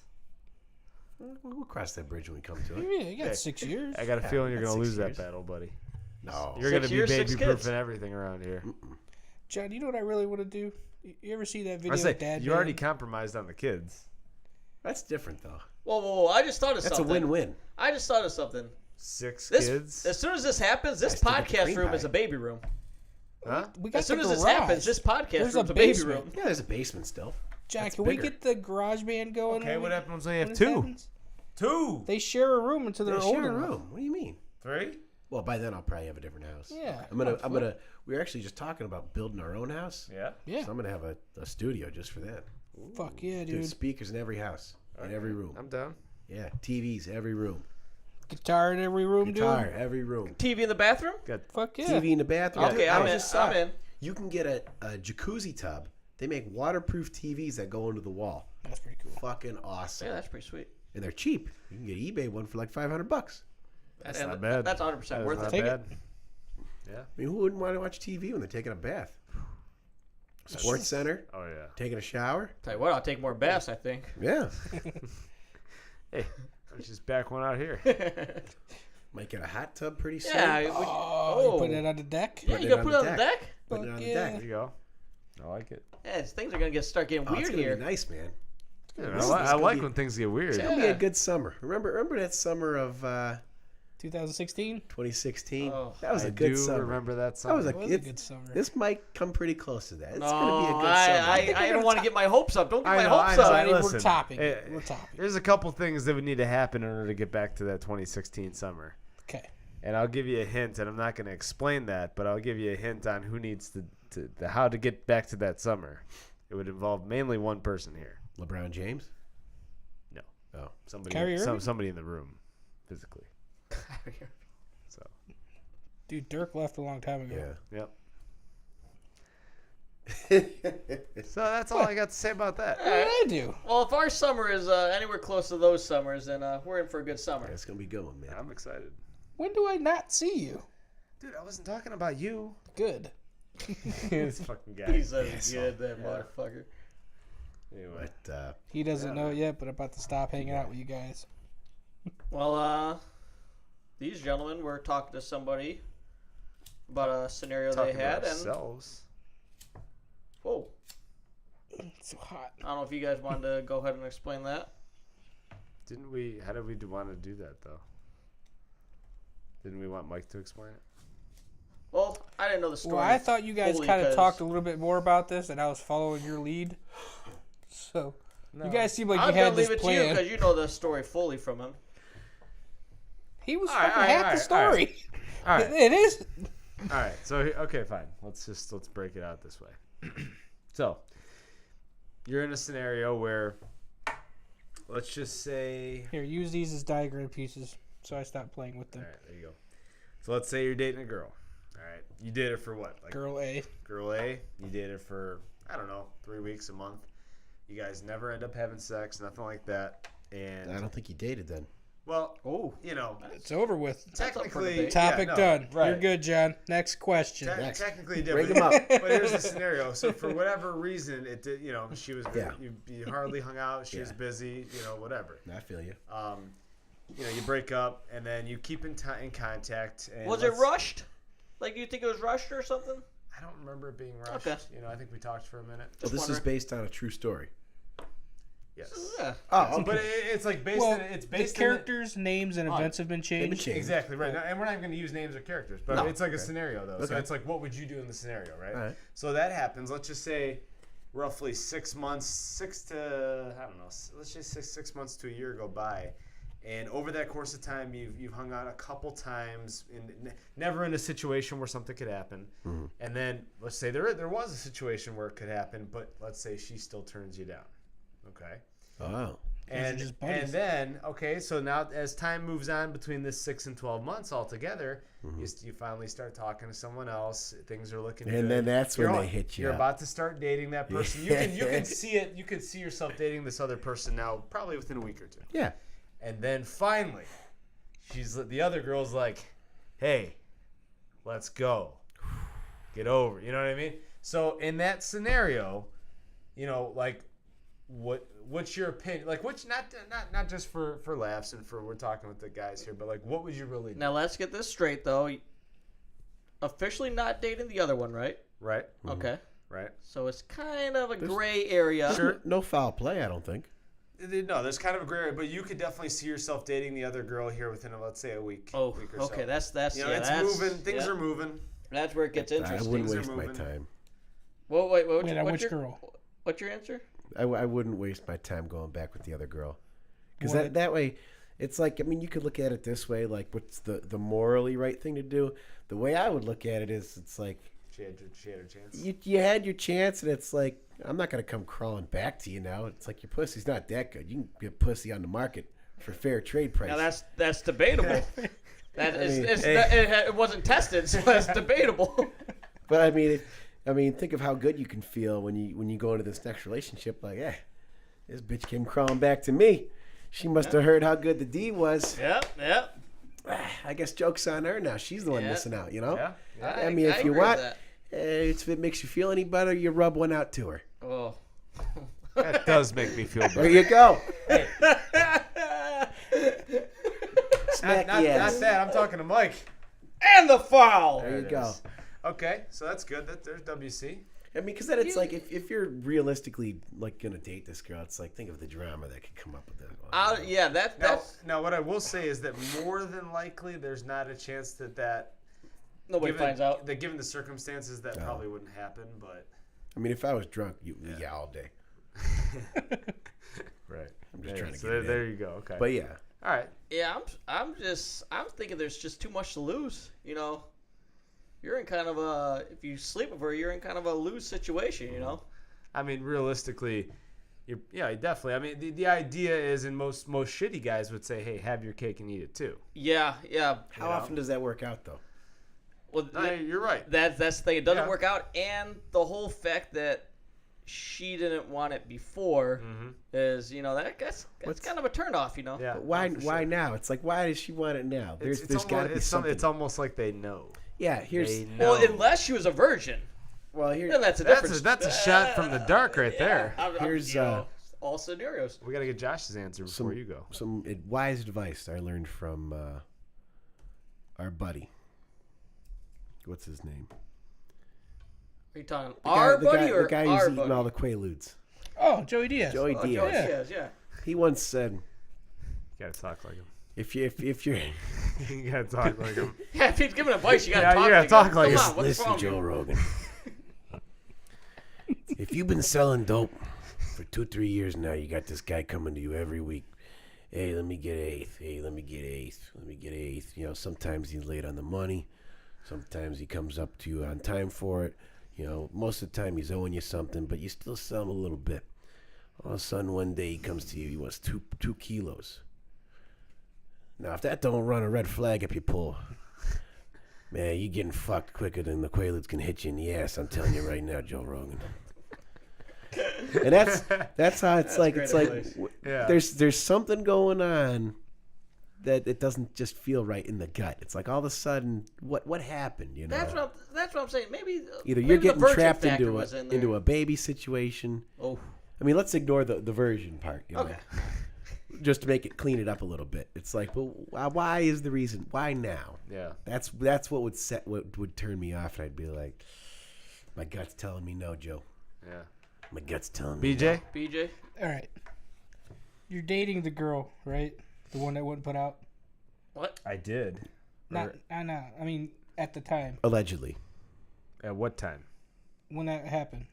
[SPEAKER 1] We'll cross that bridge when we come to it.
[SPEAKER 4] Yeah, you got 6 years.
[SPEAKER 3] I got a
[SPEAKER 1] Yeah,
[SPEAKER 3] feeling you're
[SPEAKER 1] that's
[SPEAKER 3] going to
[SPEAKER 1] 6
[SPEAKER 3] lose
[SPEAKER 1] years.
[SPEAKER 3] that battle, buddy.
[SPEAKER 1] No.
[SPEAKER 3] You're
[SPEAKER 2] 6
[SPEAKER 3] going to be
[SPEAKER 2] years, 6
[SPEAKER 3] baby
[SPEAKER 2] kids.
[SPEAKER 3] proofing everything around here.
[SPEAKER 4] John, you know what I really want to do? You ever see that video
[SPEAKER 3] I say,
[SPEAKER 4] of Dad?
[SPEAKER 3] you already
[SPEAKER 4] Band?
[SPEAKER 3] compromised on the kids.
[SPEAKER 1] That's different, though.
[SPEAKER 2] Whoa. I just thought of
[SPEAKER 1] That's
[SPEAKER 2] something.
[SPEAKER 1] a win-win.
[SPEAKER 2] I just thought of something.
[SPEAKER 3] 6
[SPEAKER 2] This,
[SPEAKER 3] kids?
[SPEAKER 2] as soon as this happens, this
[SPEAKER 1] still get the
[SPEAKER 2] podcast
[SPEAKER 1] cream
[SPEAKER 2] room
[SPEAKER 1] pie.
[SPEAKER 2] is a baby room.
[SPEAKER 3] Huh?
[SPEAKER 4] We got
[SPEAKER 2] As soon
[SPEAKER 4] the
[SPEAKER 2] as this
[SPEAKER 4] garage.
[SPEAKER 2] happens, this podcast
[SPEAKER 4] There's
[SPEAKER 2] room's
[SPEAKER 4] a
[SPEAKER 2] a baby
[SPEAKER 4] basement.
[SPEAKER 2] room.
[SPEAKER 1] Yeah, there's a basement still.
[SPEAKER 4] Jack,
[SPEAKER 1] That's
[SPEAKER 4] can we
[SPEAKER 1] bigger.
[SPEAKER 4] get the garage band going?
[SPEAKER 3] Okay,
[SPEAKER 4] when
[SPEAKER 3] what
[SPEAKER 4] we-
[SPEAKER 3] happens when you
[SPEAKER 4] when
[SPEAKER 3] have
[SPEAKER 4] this
[SPEAKER 3] 2?
[SPEAKER 4] happens?
[SPEAKER 3] 2?
[SPEAKER 4] They share a room until they're
[SPEAKER 1] They
[SPEAKER 4] old
[SPEAKER 1] share a
[SPEAKER 4] enough.
[SPEAKER 1] room. What do you mean?
[SPEAKER 3] 3?
[SPEAKER 1] Well, by then I'll probably have a different house.
[SPEAKER 4] Yeah.
[SPEAKER 1] I'm gonna. We were actually just talking about building our own house.
[SPEAKER 3] Yeah.
[SPEAKER 4] Yeah.
[SPEAKER 1] So I'm gonna have a studio just for that.
[SPEAKER 4] Fuck yeah,
[SPEAKER 1] Dude,
[SPEAKER 4] dude.
[SPEAKER 1] speakers in every house, in every room.
[SPEAKER 3] I'm down.
[SPEAKER 1] Yeah, TVs every room.
[SPEAKER 4] Guitar in every room,
[SPEAKER 1] Guitar
[SPEAKER 4] dude.
[SPEAKER 1] every room.
[SPEAKER 2] TV in the bathroom?
[SPEAKER 4] Fuck yeah.
[SPEAKER 1] TV in the bathroom.
[SPEAKER 2] Okay,
[SPEAKER 1] Dude, I
[SPEAKER 2] I'm in.
[SPEAKER 1] just saw
[SPEAKER 2] I'm
[SPEAKER 1] it.
[SPEAKER 2] in.
[SPEAKER 1] You can get a jacuzzi tub. They make waterproof TVs that go into the wall.
[SPEAKER 4] That's pretty cool.
[SPEAKER 1] Fucking awesome.
[SPEAKER 2] Yeah, that's pretty sweet.
[SPEAKER 1] And they're cheap. You can get eBay one for like $500.
[SPEAKER 3] That's
[SPEAKER 2] And
[SPEAKER 3] not bad.
[SPEAKER 2] That's 100%
[SPEAKER 3] That is
[SPEAKER 2] worth
[SPEAKER 3] not
[SPEAKER 2] it.
[SPEAKER 4] Take it.
[SPEAKER 3] bad. Yeah.
[SPEAKER 1] I mean, who wouldn't want to watch TV when they're taking a bath? Sports Center,
[SPEAKER 3] Oh, yeah.
[SPEAKER 1] taking a shower.
[SPEAKER 2] Tell you what, I'll take more baths, I think.
[SPEAKER 1] Yeah.
[SPEAKER 3] Hey, let's just back one out here.
[SPEAKER 1] Might get a hot tub pretty soon.
[SPEAKER 2] Yeah,
[SPEAKER 4] Oh, you put it on the deck?
[SPEAKER 2] Yeah,
[SPEAKER 1] Put
[SPEAKER 2] you
[SPEAKER 1] it
[SPEAKER 2] gotta
[SPEAKER 1] on
[SPEAKER 2] put
[SPEAKER 1] the
[SPEAKER 2] it on the
[SPEAKER 1] deck.
[SPEAKER 2] deck?
[SPEAKER 1] Put it
[SPEAKER 4] Fuck
[SPEAKER 1] on the
[SPEAKER 4] yeah.
[SPEAKER 1] deck.
[SPEAKER 3] There you go. I like it.
[SPEAKER 2] Yeah, things are gonna start getting
[SPEAKER 1] Oh, it's
[SPEAKER 2] weird
[SPEAKER 1] gonna
[SPEAKER 2] here.
[SPEAKER 1] be nice, man.
[SPEAKER 3] Yeah,
[SPEAKER 1] This is
[SPEAKER 3] I
[SPEAKER 1] gonna
[SPEAKER 3] like
[SPEAKER 1] be-
[SPEAKER 3] when things get weird.
[SPEAKER 1] It's gonna be a
[SPEAKER 2] Yeah.
[SPEAKER 1] good summer. Remember that summer of
[SPEAKER 4] 2016?
[SPEAKER 1] 2016?
[SPEAKER 2] Oh,
[SPEAKER 1] That was
[SPEAKER 3] I
[SPEAKER 1] a good
[SPEAKER 3] do
[SPEAKER 1] summer.
[SPEAKER 3] remember that
[SPEAKER 1] That
[SPEAKER 3] song.
[SPEAKER 1] was
[SPEAKER 4] It was a
[SPEAKER 1] it's-
[SPEAKER 4] good summer.
[SPEAKER 1] This might come pretty close to that. It's
[SPEAKER 2] No,
[SPEAKER 1] gonna be a good summer.
[SPEAKER 2] I don't want to get my hopes up. Don't get
[SPEAKER 3] I
[SPEAKER 2] my
[SPEAKER 3] know,
[SPEAKER 2] hopes
[SPEAKER 3] I know.
[SPEAKER 2] up.
[SPEAKER 3] I
[SPEAKER 4] We're
[SPEAKER 3] listen,
[SPEAKER 4] topping.
[SPEAKER 3] eh,
[SPEAKER 4] We're topping.
[SPEAKER 3] There's a couple things that would need to happen in order to get back to that 2016 summer.
[SPEAKER 4] Okay.
[SPEAKER 3] And I'll give you a hint, and I'm not going to explain that, but I'll give you a hint on who needs to how to get back to that summer. It would involve mainly one person here.
[SPEAKER 1] LeBron James?
[SPEAKER 3] No.
[SPEAKER 1] Oh.
[SPEAKER 4] Kyrie Irving?
[SPEAKER 3] Somebody in the room, physically. So,
[SPEAKER 4] Dude, Dirk left a long time ago.
[SPEAKER 1] Yeah.
[SPEAKER 3] yep. So that's all I got to say about that.
[SPEAKER 4] What did I do?
[SPEAKER 2] Well, if our summer is anywhere close to those summers, then we're in for a good summer.
[SPEAKER 1] It's gonna be a good one, man.
[SPEAKER 3] I'm excited.
[SPEAKER 4] When do I not see you?
[SPEAKER 3] Dude, I wasn't talking about you.
[SPEAKER 4] Good.
[SPEAKER 3] This fucking guy.
[SPEAKER 2] He's so
[SPEAKER 1] Asshole.
[SPEAKER 2] good, that motherfucker.
[SPEAKER 3] Anyway.
[SPEAKER 1] But
[SPEAKER 4] He doesn't know it yet, but I'm about to stop hanging out with you guys.
[SPEAKER 2] Well, these gentlemen were talking to somebody about a scenario
[SPEAKER 3] Talking
[SPEAKER 2] they had,
[SPEAKER 3] about
[SPEAKER 2] and
[SPEAKER 3] ourselves.
[SPEAKER 2] whoa,
[SPEAKER 4] It's so hot.
[SPEAKER 2] I don't know if you guys wanted to go ahead and explain that.
[SPEAKER 3] Didn't we? How did we want to do that though? Didn't we want Mike to explain it?
[SPEAKER 2] Well, I didn't know the story.
[SPEAKER 4] Well, I thought you guys
[SPEAKER 2] fully
[SPEAKER 4] kind of
[SPEAKER 2] because-
[SPEAKER 4] talked a little bit more about this, and I was following your lead. So you guys seem like
[SPEAKER 2] I'm
[SPEAKER 4] you
[SPEAKER 2] gonna
[SPEAKER 4] had
[SPEAKER 2] leave
[SPEAKER 4] this
[SPEAKER 2] it to you
[SPEAKER 4] plan.
[SPEAKER 2] because you know the story fully from him.
[SPEAKER 4] He was
[SPEAKER 3] All right,
[SPEAKER 4] fucking
[SPEAKER 3] all right,
[SPEAKER 4] half
[SPEAKER 3] all
[SPEAKER 4] the
[SPEAKER 3] right,
[SPEAKER 4] story.
[SPEAKER 3] all right.
[SPEAKER 4] It is.
[SPEAKER 3] All right. So okay, fine. Let's break it out this way. So you're in a scenario where, let's just say,
[SPEAKER 4] Here, use these as diagram pieces, so I stop playing with
[SPEAKER 3] all
[SPEAKER 4] them.
[SPEAKER 3] right, there you go. So let's say you're dating a girl, All right. You dated her for what? Like
[SPEAKER 4] Girl A.
[SPEAKER 3] Girl A. You dated her for, I don't know, 3 weeks, a month. You guys never end up having sex, nothing like that. And
[SPEAKER 1] I don't think you dated then.
[SPEAKER 3] well,
[SPEAKER 2] Oh,
[SPEAKER 3] you know,
[SPEAKER 4] It's over with.
[SPEAKER 2] That's up for
[SPEAKER 3] technically,
[SPEAKER 2] debate.
[SPEAKER 4] Topic done.
[SPEAKER 3] Right.
[SPEAKER 4] You're good, John. Next question.
[SPEAKER 1] Next.
[SPEAKER 3] Technically, you did,
[SPEAKER 1] Bring
[SPEAKER 3] but,
[SPEAKER 1] 'em up.
[SPEAKER 3] but here's the scenario. So for whatever reason, it did. You know, she was
[SPEAKER 1] Yeah.
[SPEAKER 3] you hardly hung out. She was
[SPEAKER 1] Yeah.
[SPEAKER 3] busy. You know, whatever.
[SPEAKER 1] I feel you.
[SPEAKER 3] You know, you break up and then you keep in contact. And
[SPEAKER 2] was it rushed? Like you think it was rushed or something?
[SPEAKER 3] I don't remember it being rushed.
[SPEAKER 2] Okay.
[SPEAKER 3] You know, I think we talked for a minute.
[SPEAKER 1] Well, this is
[SPEAKER 2] wondering.
[SPEAKER 1] based on a true story.
[SPEAKER 3] Yes.
[SPEAKER 2] Yeah.
[SPEAKER 1] Oh,
[SPEAKER 3] But it's like based
[SPEAKER 4] Well,
[SPEAKER 3] on it's
[SPEAKER 4] the
[SPEAKER 3] based
[SPEAKER 4] characters, names, and
[SPEAKER 3] on-
[SPEAKER 4] events have been changed.
[SPEAKER 1] changed.
[SPEAKER 3] Exactly right. Now, and we're not even going to use names or characters, but
[SPEAKER 1] No.
[SPEAKER 3] it's like a
[SPEAKER 1] Okay.
[SPEAKER 3] scenario though. So
[SPEAKER 1] Okay.
[SPEAKER 3] it's like, what would you do in the scenario, right?
[SPEAKER 1] All right.
[SPEAKER 3] So that happens. Let's just say, roughly 6 months, 6 to I don't know. Let's just say 6 months to a year go by, and over that course of time, you've hung out a couple times, never in a situation where something could happen.
[SPEAKER 1] Mm-hmm.
[SPEAKER 3] And then let's say there was a situation where it could happen, but let's say she still turns you down. Okay.
[SPEAKER 1] Oh.
[SPEAKER 3] And,
[SPEAKER 4] just buddies.
[SPEAKER 3] and then, okay, so now as time moves on between this 6 and 12 months altogether, you finally start talking to someone else. Things are looking good.
[SPEAKER 1] And then that's when
[SPEAKER 3] You're
[SPEAKER 1] they
[SPEAKER 3] on-
[SPEAKER 1] hit you
[SPEAKER 3] You're
[SPEAKER 1] up.
[SPEAKER 3] about to start dating that person. You can see it. You can see yourself dating this other person now, probably within a week or two.
[SPEAKER 1] Yeah.
[SPEAKER 3] And then finally, the other girl's like, "Hey, let's go. Get over." You know what I mean? So in that scenario, you know, like, what's your opinion? Like, what's not just for laughs and for we're talking with the guys here, but like, what would you really do?
[SPEAKER 2] Now let's get this straight though. Officially not dating the other one, right?
[SPEAKER 3] Right?
[SPEAKER 2] Okay.
[SPEAKER 3] Right?
[SPEAKER 2] So it's kind of a gray area.
[SPEAKER 3] Sure.
[SPEAKER 1] No foul play, I don't think.
[SPEAKER 3] No, there's kind of a gray area, but you could definitely see yourself dating the other girl here within, let's say, a week.
[SPEAKER 2] Oh,
[SPEAKER 3] week or
[SPEAKER 2] okay.
[SPEAKER 3] So.
[SPEAKER 2] That's
[SPEAKER 3] You know,
[SPEAKER 2] yeah,
[SPEAKER 3] it's
[SPEAKER 2] that's,
[SPEAKER 3] moving. Things
[SPEAKER 2] yeah.
[SPEAKER 3] are moving.
[SPEAKER 2] That's where it gets
[SPEAKER 1] I
[SPEAKER 2] interesting.
[SPEAKER 1] wouldn't
[SPEAKER 3] Things are
[SPEAKER 1] waste my
[SPEAKER 3] moving.
[SPEAKER 1] time.
[SPEAKER 2] Well, wait,
[SPEAKER 4] Wait, now, which girl?
[SPEAKER 2] What's your answer?
[SPEAKER 1] I wouldn't waste my time going back with the other girl. Because
[SPEAKER 4] What?
[SPEAKER 1] that way, it's like, I mean, you could look at it this way, like, what's the morally right thing to do? The way I would look at it is, it's like,
[SPEAKER 3] She had her chance.
[SPEAKER 1] you had your chance, and it's like, I'm not going to come crawling back to you now. It's like, your pussy's not that good. You can get pussy on the market for fair trade price.
[SPEAKER 2] Now that's debatable. That is,
[SPEAKER 1] mean,
[SPEAKER 2] it's
[SPEAKER 3] hey.
[SPEAKER 2] it wasn't tested, so that's debatable.
[SPEAKER 1] But I mean, think of how good you can feel when you go into this next relationship. Like, this bitch came crawling back to me. She must have heard how good the D was.
[SPEAKER 2] Yep.
[SPEAKER 1] I guess joke's on her now. She's the one
[SPEAKER 2] Yeah.
[SPEAKER 1] missing out, you know?
[SPEAKER 3] Yeah.
[SPEAKER 1] I mean, if you
[SPEAKER 2] agree with
[SPEAKER 1] want,
[SPEAKER 2] that.
[SPEAKER 1] if it makes you feel any better, you rub one out to her.
[SPEAKER 2] Oh.
[SPEAKER 3] That does make me feel
[SPEAKER 1] There
[SPEAKER 3] better.
[SPEAKER 1] you go.
[SPEAKER 3] Not
[SPEAKER 1] Smack the ass.
[SPEAKER 3] that. I'm talking to Mike.
[SPEAKER 2] And the foul.
[SPEAKER 1] There you
[SPEAKER 3] it
[SPEAKER 1] go.
[SPEAKER 3] is. Okay, so that's good. There's WC.
[SPEAKER 1] I mean, because then it's like, if you're realistically, like, going to date this girl, it's like, think of the drama that could come up with that.
[SPEAKER 2] Yeah, that's
[SPEAKER 3] Now, what I will say is that more than likely, there's not a chance that
[SPEAKER 2] nobody finds out.
[SPEAKER 3] that given the circumstances, that probably wouldn't happen. But
[SPEAKER 1] I mean, if I was drunk, yeah, all day.
[SPEAKER 3] right,
[SPEAKER 1] I'm just trying to
[SPEAKER 3] so
[SPEAKER 1] get it
[SPEAKER 3] there
[SPEAKER 1] in.
[SPEAKER 3] you go. Okay,
[SPEAKER 1] But yeah.
[SPEAKER 3] all right.
[SPEAKER 2] Yeah, I'm thinking there's just too much to lose. You know, you're in kind of a if you sleep with her, you're in kind of a lose situation. You know.
[SPEAKER 3] I mean, realistically, definitely. I mean, the idea is, and most shitty guys would say, "Hey, have your cake and eat it too."
[SPEAKER 2] Yeah.
[SPEAKER 1] How often does that work out, though?
[SPEAKER 2] Well,
[SPEAKER 3] No, you're right.
[SPEAKER 2] that's the thing. It doesn't
[SPEAKER 3] Yeah.
[SPEAKER 2] work out, and the whole fact that she didn't want it before is, that's kind of a turnoff. You know.
[SPEAKER 3] Yeah.
[SPEAKER 1] But why?
[SPEAKER 3] no, for
[SPEAKER 1] Why
[SPEAKER 3] sure.
[SPEAKER 1] now? It's like, why does she want it now? There's got to be something.
[SPEAKER 3] It's almost like they know.
[SPEAKER 1] Yeah. Here's.
[SPEAKER 3] They know.
[SPEAKER 2] Well, unless she was a virgin,
[SPEAKER 1] Well, here.
[SPEAKER 2] then that's a different.
[SPEAKER 3] That's a shot from the dark right there.
[SPEAKER 1] Here's,
[SPEAKER 2] all scenarios.
[SPEAKER 3] We got to get Josh's answer before you go.
[SPEAKER 1] Some wise advice I learned from our buddy. What's his name?
[SPEAKER 2] Are you talking
[SPEAKER 1] The
[SPEAKER 2] our
[SPEAKER 1] guy,
[SPEAKER 2] buddy or
[SPEAKER 1] the guy
[SPEAKER 2] our
[SPEAKER 1] who's eating
[SPEAKER 2] buddy?
[SPEAKER 1] all the Quaaludes.
[SPEAKER 4] Oh, Joey Diaz.
[SPEAKER 1] Joey
[SPEAKER 2] Oh,
[SPEAKER 1] Diaz.
[SPEAKER 2] Joey
[SPEAKER 4] Yeah.
[SPEAKER 2] Diaz, yeah.
[SPEAKER 1] He once said,
[SPEAKER 3] You got to talk like him.
[SPEAKER 1] if you're
[SPEAKER 3] You got to talk like him.
[SPEAKER 2] Yeah, if he's giving advice, you gotta
[SPEAKER 3] Yeah,
[SPEAKER 2] talk.
[SPEAKER 3] you gotta
[SPEAKER 2] like
[SPEAKER 3] talk
[SPEAKER 2] him.
[SPEAKER 3] like
[SPEAKER 2] Come
[SPEAKER 3] him.
[SPEAKER 2] on, what's
[SPEAKER 1] listen,
[SPEAKER 2] wrong?
[SPEAKER 1] Joe Rogan. If you've been selling dope for 2-3 years now, you got this guy coming to you every week. Hey, let me get eighth. Hey, let me get eighth. Let me get eighth. You know, sometimes he's late on the money. Sometimes he comes up to you on time for it. You know, most of the time he's owing you something, but you still sell him a little bit. All of a sudden, one day he comes to you. He wants two kilos. Now, if that don't run a red flag up your pull, Man, you getting fucked quicker than the Quaaludes can hit you in the ass. I'm telling you right now, Joe Rogan. And that's how it's like. It's like there's something going on that it doesn't just feel right in the gut. It's like all of a sudden, what happened? You know,
[SPEAKER 2] That's what I'm saying. Maybe
[SPEAKER 1] either
[SPEAKER 2] maybe
[SPEAKER 1] you're
[SPEAKER 2] the
[SPEAKER 1] getting
[SPEAKER 2] virgin
[SPEAKER 1] trapped
[SPEAKER 2] factor was in there.
[SPEAKER 1] into a baby situation.
[SPEAKER 2] Oh,
[SPEAKER 1] I mean, let's ignore the version part. You know?
[SPEAKER 2] okay.
[SPEAKER 1] Just to make it clean it up a little bit. It's like, well, why is the reason? Why now?
[SPEAKER 3] Yeah.
[SPEAKER 1] That's what would turn me off, and I'd be like, my gut's telling me no, Joe.
[SPEAKER 3] Yeah.
[SPEAKER 1] My gut's telling me.
[SPEAKER 3] BJ?
[SPEAKER 2] BJ.
[SPEAKER 4] All right. You're dating the girl, right? The one that wouldn't put out.
[SPEAKER 2] What?
[SPEAKER 3] I did.
[SPEAKER 4] Not. I mean, at the time
[SPEAKER 1] Allegedly.
[SPEAKER 3] At what time?
[SPEAKER 4] when that happened.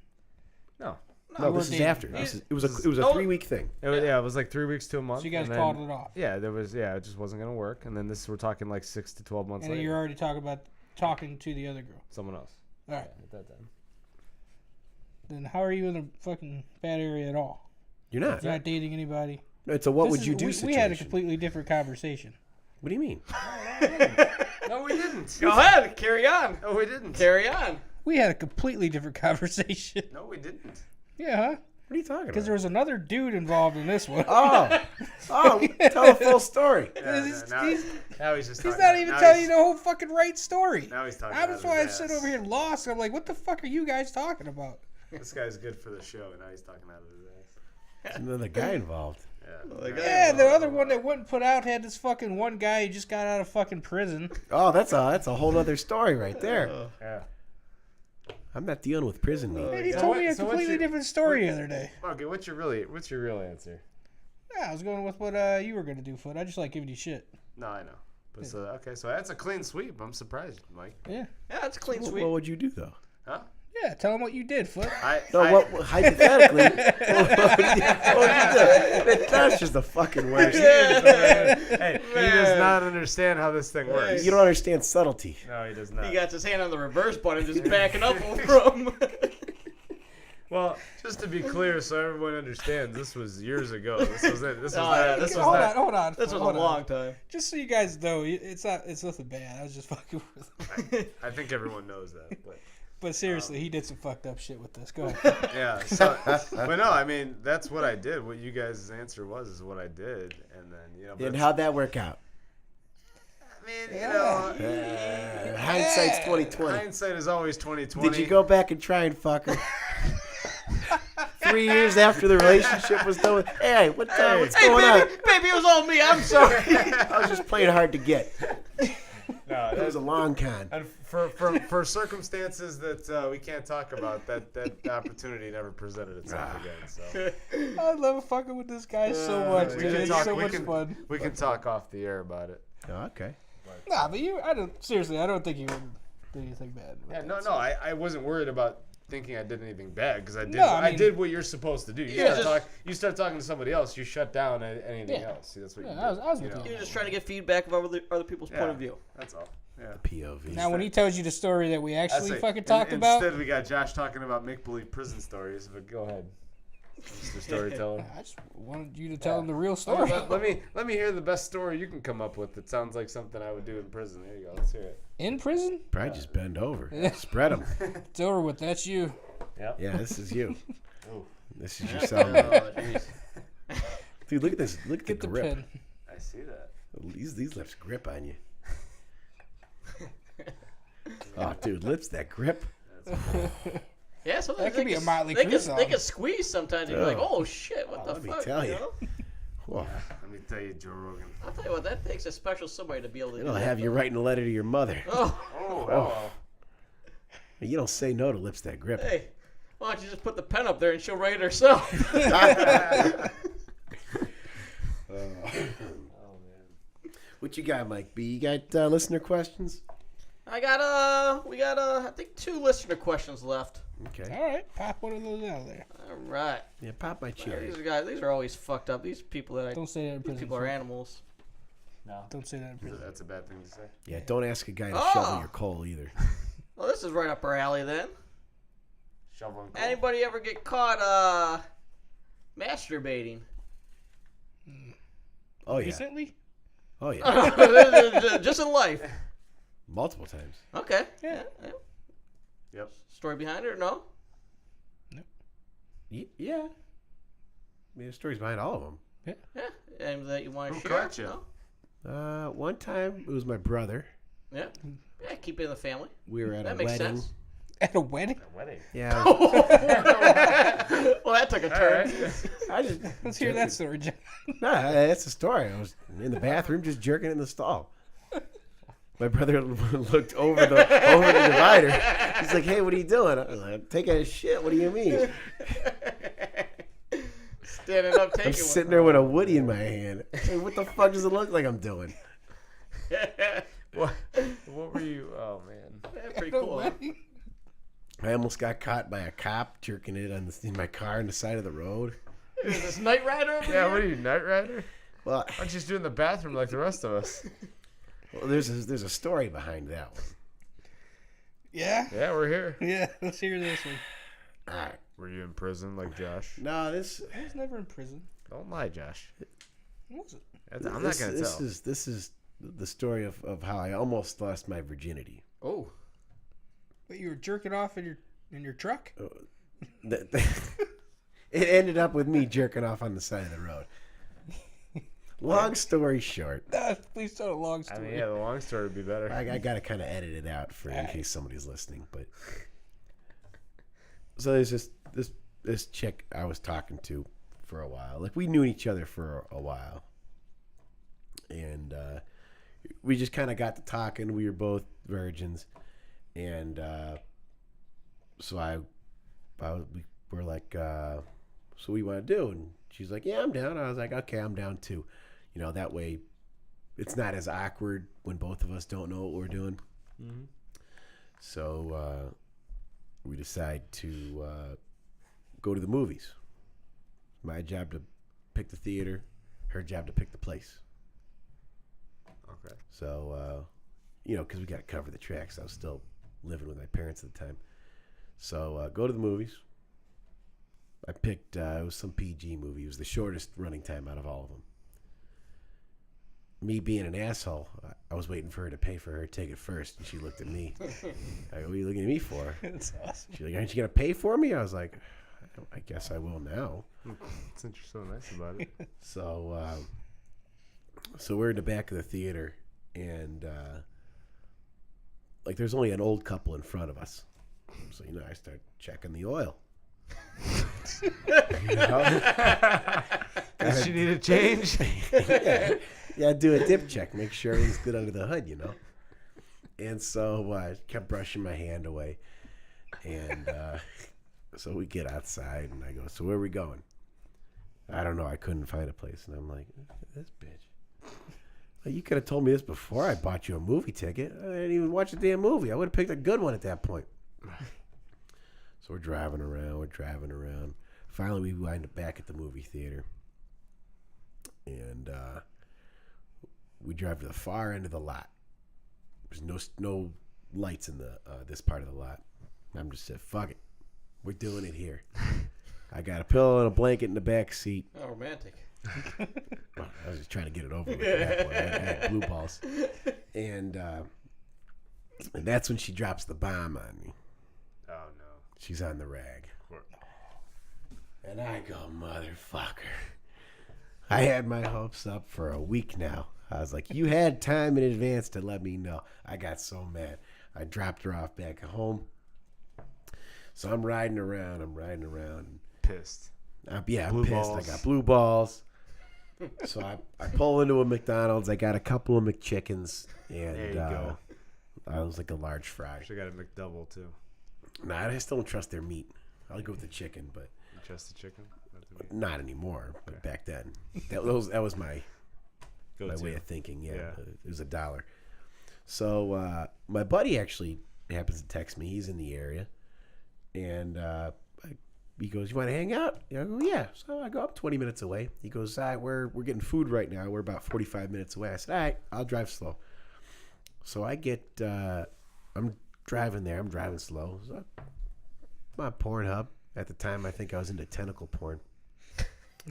[SPEAKER 3] No.
[SPEAKER 1] No,
[SPEAKER 4] we're
[SPEAKER 1] this is
[SPEAKER 4] dating.
[SPEAKER 1] after. It was a 3-week thing.
[SPEAKER 3] It was like 3 weeks to a month.
[SPEAKER 4] So you guys
[SPEAKER 3] and then-
[SPEAKER 4] called it off.
[SPEAKER 3] Yeah, it just wasn't gonna work. And then we're talking like 6 to 12 months
[SPEAKER 4] And then
[SPEAKER 3] later.
[SPEAKER 4] you're already talking to the other girl.
[SPEAKER 3] Someone else.
[SPEAKER 4] All right.
[SPEAKER 3] At that time.
[SPEAKER 4] Then how are you in a fucking bad area at all?
[SPEAKER 1] You're not.
[SPEAKER 4] You're not dating anybody.
[SPEAKER 1] It's a what
[SPEAKER 4] This
[SPEAKER 1] would
[SPEAKER 4] is-
[SPEAKER 1] you do
[SPEAKER 4] we
[SPEAKER 1] situation.
[SPEAKER 4] had a completely different conversation.
[SPEAKER 1] What do you mean?
[SPEAKER 3] No, we didn't.
[SPEAKER 2] Go ahead. Carry on.
[SPEAKER 3] No, we didn't.
[SPEAKER 2] Carry on.
[SPEAKER 4] We had a completely different conversation.
[SPEAKER 3] No, we didn't.
[SPEAKER 4] Yeah, huh?
[SPEAKER 1] What are you talking
[SPEAKER 4] Because
[SPEAKER 1] about?
[SPEAKER 4] there was another dude involved in this one.
[SPEAKER 1] Oh, tell a full story.
[SPEAKER 4] He's-
[SPEAKER 3] now he's just.
[SPEAKER 4] He's
[SPEAKER 3] talking
[SPEAKER 4] not
[SPEAKER 3] out-
[SPEAKER 4] even
[SPEAKER 3] now
[SPEAKER 4] telling
[SPEAKER 3] he's-
[SPEAKER 4] you the whole fucking right story.
[SPEAKER 3] Now he's talking.
[SPEAKER 4] That's
[SPEAKER 3] out
[SPEAKER 4] why I
[SPEAKER 3] of his
[SPEAKER 4] sit
[SPEAKER 3] ass.
[SPEAKER 4] over here lost. I'm like, what the fuck are you guys talking about?
[SPEAKER 3] This guy's good for the show, and now he's talking out of his ass.
[SPEAKER 1] There's another guy involved.
[SPEAKER 3] Yeah.
[SPEAKER 4] Yeah, the other one that wouldn't put out had this fucking one guy who just got out of fucking prison.
[SPEAKER 1] Oh, that's a whole other story right there.
[SPEAKER 3] Yeah.
[SPEAKER 1] I'm not dealing with prison meat.
[SPEAKER 4] And he
[SPEAKER 3] So
[SPEAKER 4] told me a
[SPEAKER 3] what's
[SPEAKER 4] completely
[SPEAKER 3] your-
[SPEAKER 4] different story the other day.
[SPEAKER 3] Okay, what's your real answer?
[SPEAKER 4] Yeah, I was going with what you were gonna do, Foot. I just like giving you shit.
[SPEAKER 3] No, I know. But so that's a clean sweep. I'm surprised, Mike.
[SPEAKER 4] Yeah.
[SPEAKER 2] Yeah, that's a clean
[SPEAKER 1] What
[SPEAKER 2] sweep.
[SPEAKER 1] would you do though?
[SPEAKER 3] Huh?
[SPEAKER 4] Yeah, tell him what you did, Foot.
[SPEAKER 1] No, hypothetically, what would you do? That's just the fucking worst.
[SPEAKER 3] Hey, he does not understand how this thing works.
[SPEAKER 1] You don't understand subtlety.
[SPEAKER 3] No, he does not.
[SPEAKER 2] He got his hand on the reverse button, just backing up over him.
[SPEAKER 3] Well, just to be clear, so everyone understands, this was years ago. This was it. This was
[SPEAKER 2] Oh,
[SPEAKER 3] that.
[SPEAKER 2] yeah,
[SPEAKER 3] This was
[SPEAKER 4] hold
[SPEAKER 3] that.
[SPEAKER 4] on, hold on.
[SPEAKER 2] This was a
[SPEAKER 4] hold on.
[SPEAKER 2] long time.
[SPEAKER 4] Just so you guys know, it's nothing bad. I was just fucking with him.
[SPEAKER 3] I think everyone knows that.
[SPEAKER 4] But seriously, he did some fucked up shit with this. Go ahead.
[SPEAKER 3] Yeah. So, but no, I mean that's what I did. What you guys' answer was is what I did, and then but
[SPEAKER 1] And how'd that work out?
[SPEAKER 3] I mean,
[SPEAKER 1] Hindsight's 2020.
[SPEAKER 3] hindsight is always 20/20.
[SPEAKER 1] Did you go back and try and fuck her? 3 years after the relationship was done with, hey, what's
[SPEAKER 2] Hey,
[SPEAKER 1] going on?
[SPEAKER 2] baby, it was all me. I'm sorry.
[SPEAKER 1] I was just playing hard to get.
[SPEAKER 3] No,
[SPEAKER 1] It was a long con.
[SPEAKER 3] and for circumstances that we can't talk about, that opportunity never presented itself again. So
[SPEAKER 4] I love fucking with this guy so much,
[SPEAKER 3] we
[SPEAKER 4] dude.
[SPEAKER 3] can
[SPEAKER 4] It's
[SPEAKER 3] talk.
[SPEAKER 4] so
[SPEAKER 3] we
[SPEAKER 4] much
[SPEAKER 3] can
[SPEAKER 4] fun.
[SPEAKER 3] we can talk off the air about it.
[SPEAKER 1] Oh, okay.
[SPEAKER 4] Nah, but I don't think you would do anything bad. with
[SPEAKER 3] Yeah,
[SPEAKER 4] that.
[SPEAKER 3] no, I wasn't worried about thinking I did anything bad because I did.
[SPEAKER 4] No, I mean-
[SPEAKER 3] did what you're supposed to do.
[SPEAKER 2] Yeah,
[SPEAKER 3] You start talking to somebody else, you shut down anything
[SPEAKER 4] Yeah.
[SPEAKER 3] else. See, that's what
[SPEAKER 4] Yeah,
[SPEAKER 3] you
[SPEAKER 4] I
[SPEAKER 3] do.
[SPEAKER 4] was with you.
[SPEAKER 2] You're just trying to get feedback of other people's point of view.
[SPEAKER 3] That's all. Yeah.
[SPEAKER 1] POV.
[SPEAKER 4] Now, when he tells you the story that we
[SPEAKER 3] That's
[SPEAKER 4] actually
[SPEAKER 3] it.
[SPEAKER 4] fucking talked about,
[SPEAKER 3] Instead, we got Josh talking about make-believe prison stories. But go ahead, Mr. Storyteller.
[SPEAKER 4] I just wanted you to tell him the real story.
[SPEAKER 3] Let me hear the best story you can come up with that sounds like something I would do in prison. There you go. Let's hear it.
[SPEAKER 4] In prison?
[SPEAKER 1] Probably just bend over. Spread them.
[SPEAKER 4] It's over with. That's you.
[SPEAKER 3] Yep.
[SPEAKER 1] Yeah, this is you.
[SPEAKER 3] Ooh.
[SPEAKER 1] This is your cellmate.
[SPEAKER 2] Oh, jeez.
[SPEAKER 1] Dude, look at this. Look at
[SPEAKER 4] Get
[SPEAKER 1] the
[SPEAKER 4] the
[SPEAKER 1] grip.
[SPEAKER 4] pen.
[SPEAKER 3] I see that.
[SPEAKER 1] These lips grip on you. Oh, dude, lips that grip.
[SPEAKER 2] Yeah, sometimes
[SPEAKER 4] That could
[SPEAKER 2] they
[SPEAKER 4] be a
[SPEAKER 2] can-
[SPEAKER 4] Motley
[SPEAKER 2] they
[SPEAKER 4] Crue
[SPEAKER 2] can,
[SPEAKER 4] song.
[SPEAKER 2] They can squeeze sometimes. And you're like, oh shit, what the
[SPEAKER 1] let me
[SPEAKER 2] fuck?
[SPEAKER 1] tell you.
[SPEAKER 2] know?
[SPEAKER 1] Whoa.
[SPEAKER 3] Let me tell you, Joe Rogan.
[SPEAKER 2] I'll tell you what, that takes a special somebody to be able to
[SPEAKER 1] It'll
[SPEAKER 2] do that.
[SPEAKER 1] have you writing a letter to your mother.
[SPEAKER 2] Oh,
[SPEAKER 3] Oh, hello.
[SPEAKER 1] You don't say no to lips that grip.
[SPEAKER 2] hey, why don't you just put the pen up there and she'll write it herself?
[SPEAKER 1] What you got, Mike B? You got listener questions?
[SPEAKER 2] we got I think 2 listener questions left.
[SPEAKER 1] Okay.
[SPEAKER 4] All right, pop one of those out of there.
[SPEAKER 2] All right.
[SPEAKER 1] Yeah, pop my cherry.
[SPEAKER 2] These are always fucked up. These people
[SPEAKER 4] Don't say that in
[SPEAKER 2] these
[SPEAKER 4] prison.
[SPEAKER 2] people are animals.
[SPEAKER 3] No.
[SPEAKER 4] Don't say that in prison.
[SPEAKER 3] That's a bad thing to say.
[SPEAKER 1] Yeah, don't ask a guy to
[SPEAKER 2] Oh.
[SPEAKER 1] shovel your coal either.
[SPEAKER 2] Well, this is right up our alley then.
[SPEAKER 3] Shoveling coal.
[SPEAKER 2] Anybody ever get caught masturbating?
[SPEAKER 1] Oh yeah.
[SPEAKER 4] Recently?
[SPEAKER 1] Oh yeah.
[SPEAKER 2] Just in life.
[SPEAKER 1] multiple times.
[SPEAKER 2] Okay.
[SPEAKER 4] Yeah.
[SPEAKER 3] Yep.
[SPEAKER 2] Story behind it or no?
[SPEAKER 1] Yeah. I mean, there's stories behind all of them.
[SPEAKER 2] Yeah. And that you want to
[SPEAKER 3] Who
[SPEAKER 2] share?
[SPEAKER 3] caught you?
[SPEAKER 2] No?
[SPEAKER 1] One time, it was my brother.
[SPEAKER 2] Yeah. Yeah, keep it in the family.
[SPEAKER 1] We were at
[SPEAKER 2] That
[SPEAKER 1] a
[SPEAKER 2] makes
[SPEAKER 1] wedding.
[SPEAKER 2] sense.
[SPEAKER 4] At a wedding?
[SPEAKER 3] A wedding.
[SPEAKER 1] Yeah.
[SPEAKER 2] Well, that took a turn.
[SPEAKER 1] I just
[SPEAKER 4] Let's hear that story, John.
[SPEAKER 1] Nah, that's the story. I was in the bathroom just jerking in the stall. My brother looked over the divider. He's like, "Hey, what are you doing?" I was like, "I'm taking a shit. What do you mean?"
[SPEAKER 2] Standing up, taking
[SPEAKER 1] I'm sitting there with a Woody in my hand. Like, what the fuck does it look like I'm doing?
[SPEAKER 3] What were you? Oh man.
[SPEAKER 2] Yeah, pretty
[SPEAKER 4] At a
[SPEAKER 2] cool.
[SPEAKER 4] wedding?
[SPEAKER 1] I almost got caught by a cop jerking it in my car on the side of the road.
[SPEAKER 2] Is this Knight Rider over
[SPEAKER 3] Yeah,
[SPEAKER 2] here?
[SPEAKER 3] what are you, Knight Rider?
[SPEAKER 1] Well,
[SPEAKER 3] Why don't you just do it in the bathroom like the rest of us?
[SPEAKER 1] there's a story behind that one.
[SPEAKER 4] Yeah?
[SPEAKER 3] Yeah, we're here.
[SPEAKER 4] Yeah, let's hear this one.
[SPEAKER 1] All right.
[SPEAKER 3] Were you in prison like Josh?
[SPEAKER 1] No, this
[SPEAKER 4] I was never in prison.
[SPEAKER 3] Don't lie, Josh.
[SPEAKER 4] What was it?
[SPEAKER 3] I'm not gonna tell.
[SPEAKER 1] This is the story of how I almost lost my virginity.
[SPEAKER 2] Oh.
[SPEAKER 4] Wait, you were jerking off in your truck?
[SPEAKER 1] It ended up with me jerking off on the side of the road. Long story short,
[SPEAKER 4] Please tell a long story.
[SPEAKER 3] I mean, yeah, the long story would be better.
[SPEAKER 1] I got to kind of edit it out in case somebody's listening. But so there's this chick I was talking to for a while. Like, we knew each other for a while, and we just kind of got to talking. We were both virgins, and so we were like, so what do you want to do? And she's like, yeah, I'm down. I was like, okay, I'm down too. You know, that way it's not as awkward when both of us don't know what we're doing.
[SPEAKER 3] Mm-hmm.
[SPEAKER 1] So we decide to go to the movies. My job to pick the theater, her job to pick the place.
[SPEAKER 3] Okay.
[SPEAKER 1] So, because we got to cover the tracks. I was still living with my parents at the time. So go to the movies. I picked, it was some PG movie. It was the shortest running time out of all of them. Me being an asshole, I was waiting for her to pay for her ticket first, and she looked at me. I go, what are you looking at me for?
[SPEAKER 4] That's awesome.
[SPEAKER 1] She's like, aren't you going to pay for me? I was like, I guess I will now.
[SPEAKER 3] Since you're so nice about it.
[SPEAKER 1] So we're in the back of the theater, and there's only an old couple in front of us. So, I start checking the oil.
[SPEAKER 3] Does she need a change?
[SPEAKER 1] Yeah, do a dip check, make sure everything's good under the hood, And so I kept brushing my hand away, and so we get outside, and I go, so where are we going? I don't know, I couldn't find a place, and I'm like, this bitch. You could have told me this before I bought you a movie ticket. I didn't even watch the damn movie. I would have picked a good one at that point. So we're driving around. Finally, we wind up back at the movie theater. And we drive to the far end of the lot. There's no lights in this part of the lot. I'm just saying, fuck it. We're doing it here. I got a pillow and a blanket in the back seat.
[SPEAKER 2] Oh, romantic.
[SPEAKER 1] Well, I was just trying to get it over with at that point. I had blue balls. And that's when she drops the bomb on me.
[SPEAKER 3] Oh, no.
[SPEAKER 1] She's on the rag. And I go, motherfucker. I had my hopes up for a week now. I was like, you had time in advance to let me know. I got so mad. I dropped her off back at home. So I'm riding around.
[SPEAKER 3] Pissed.
[SPEAKER 1] I'm
[SPEAKER 3] Blue
[SPEAKER 1] pissed.
[SPEAKER 3] balls.
[SPEAKER 1] I got blue balls. So I pull into a McDonald's. I got a couple of McChickens. And
[SPEAKER 3] There you go.
[SPEAKER 1] I was like a large fry.
[SPEAKER 3] Should have got a McDouble, too.
[SPEAKER 1] Nah, I just don't trust their meat. I'll go with the chicken, but
[SPEAKER 3] You trust the chicken?
[SPEAKER 1] not anymore. But back then, that was my
[SPEAKER 3] Go-to.
[SPEAKER 1] way of thinking. Yeah,
[SPEAKER 3] Yeah.
[SPEAKER 1] it was $1. So my buddy actually happens to text me. He's in the area, and he goes, "You want to hang out?" I go, "Yeah." So I go up 20 minutes away. He goes, we're getting food right now. We're about 45 minutes away." I said, "All right, I'll drive slow." So I get, I'm driving there. I'm driving slow. So I'm on Pornhub. At the time, I think I was into tentacle porn.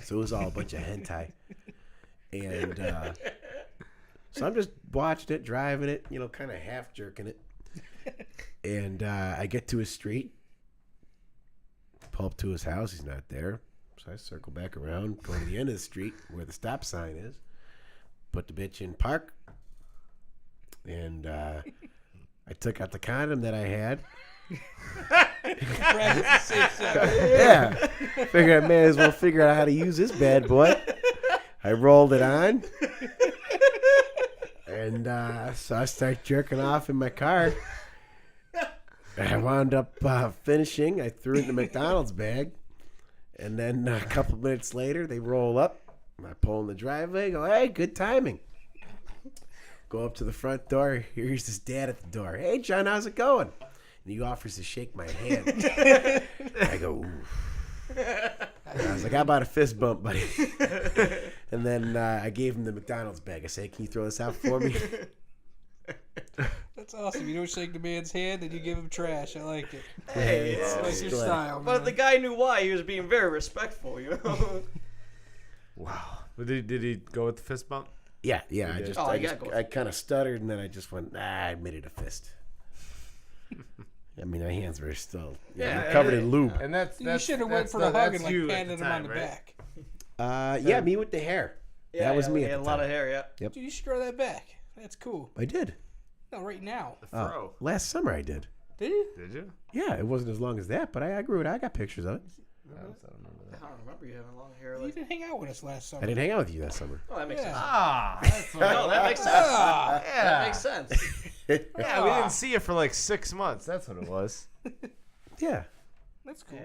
[SPEAKER 1] So it was all a bunch of hentai. And So I'm just watching it, driving it, kind of half jerking it. And I get to his street, pull up to his house. He's not there. So I circle back around, go to the end of the street where the stop sign is, put the bitch in park, and I took out the condom that I had. Yeah. Figured I may as well figure out how to use this bad boy. I rolled it on. And so I start jerking off in my car. I wound up finishing. I threw it in the McDonald's bag. And then a couple minutes later, they roll up. I pull in the driveway. Go, hey, good timing. Go up to the front door. Here's his dad at the door. Hey, John, how's it going? And he offers to shake my hand. I go, ooh. I was like, how about a fist bump, buddy? And then I gave him the McDonald's bag. I said, can you throw this out for me?
[SPEAKER 4] That's awesome. You don't shake the man's hand and you give him trash. I like it.
[SPEAKER 2] Hey,
[SPEAKER 4] It's your style,
[SPEAKER 2] but
[SPEAKER 4] man.
[SPEAKER 2] the guy knew why. He was being very respectful,
[SPEAKER 3] Wow. But did he go with the fist bump?
[SPEAKER 1] Yeah.
[SPEAKER 3] did?
[SPEAKER 1] I kind of stuttered, and then I just went, I made it a fist. I mean, my hands were still covered in lube.
[SPEAKER 3] And that's
[SPEAKER 4] You should have went for the hug and patted him on the back.
[SPEAKER 1] Yeah, me with the hair. That was me
[SPEAKER 2] He
[SPEAKER 1] at
[SPEAKER 2] had
[SPEAKER 1] the
[SPEAKER 2] a lot
[SPEAKER 1] time.
[SPEAKER 2] of hair, yeah.
[SPEAKER 1] Yep.
[SPEAKER 4] Dude, you should grow that back. That's cool.
[SPEAKER 1] I did.
[SPEAKER 4] No, right now.
[SPEAKER 3] Fro.
[SPEAKER 1] Last summer I did.
[SPEAKER 4] Did you?
[SPEAKER 3] Did you?
[SPEAKER 1] Yeah, it wasn't as long as that, but I grew it. I got pictures of it.
[SPEAKER 2] I don't remember you having long hair.
[SPEAKER 4] You
[SPEAKER 2] Like...
[SPEAKER 4] didn't hang out with us last summer.
[SPEAKER 1] I didn't hang out with you that summer.
[SPEAKER 2] Oh, that makes sense.
[SPEAKER 3] Ah, that's
[SPEAKER 2] No, that makes sense. That makes sense.
[SPEAKER 3] Yeah, we didn't see you for like 6 months. That's what it was.
[SPEAKER 1] Yeah.
[SPEAKER 4] That's cool.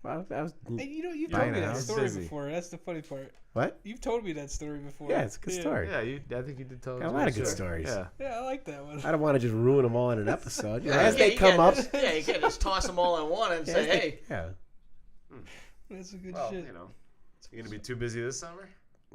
[SPEAKER 1] Well, I was.
[SPEAKER 4] Hey, you've
[SPEAKER 1] Buying
[SPEAKER 4] told me
[SPEAKER 1] a
[SPEAKER 4] that
[SPEAKER 1] house.
[SPEAKER 4] story
[SPEAKER 3] Busy.
[SPEAKER 4] before. That's the funny part.
[SPEAKER 1] What?
[SPEAKER 4] You've told me that story before.
[SPEAKER 1] Yeah, it's a good story.
[SPEAKER 3] Yeah, I think you did tell
[SPEAKER 1] Got a
[SPEAKER 3] us
[SPEAKER 1] lot of
[SPEAKER 3] that
[SPEAKER 1] good
[SPEAKER 3] story.
[SPEAKER 1] stories.
[SPEAKER 3] Yeah.
[SPEAKER 4] Yeah, I like that one.
[SPEAKER 1] I don't want to just ruin them all in an episode. As
[SPEAKER 2] Yeah,
[SPEAKER 1] they
[SPEAKER 2] you
[SPEAKER 1] come
[SPEAKER 2] can't
[SPEAKER 1] up.
[SPEAKER 2] just- yeah, you can't just toss them all in one and say, hey.
[SPEAKER 1] Yeah.
[SPEAKER 4] That's a good
[SPEAKER 3] Well,
[SPEAKER 4] shit.
[SPEAKER 3] you gonna be too busy this summer?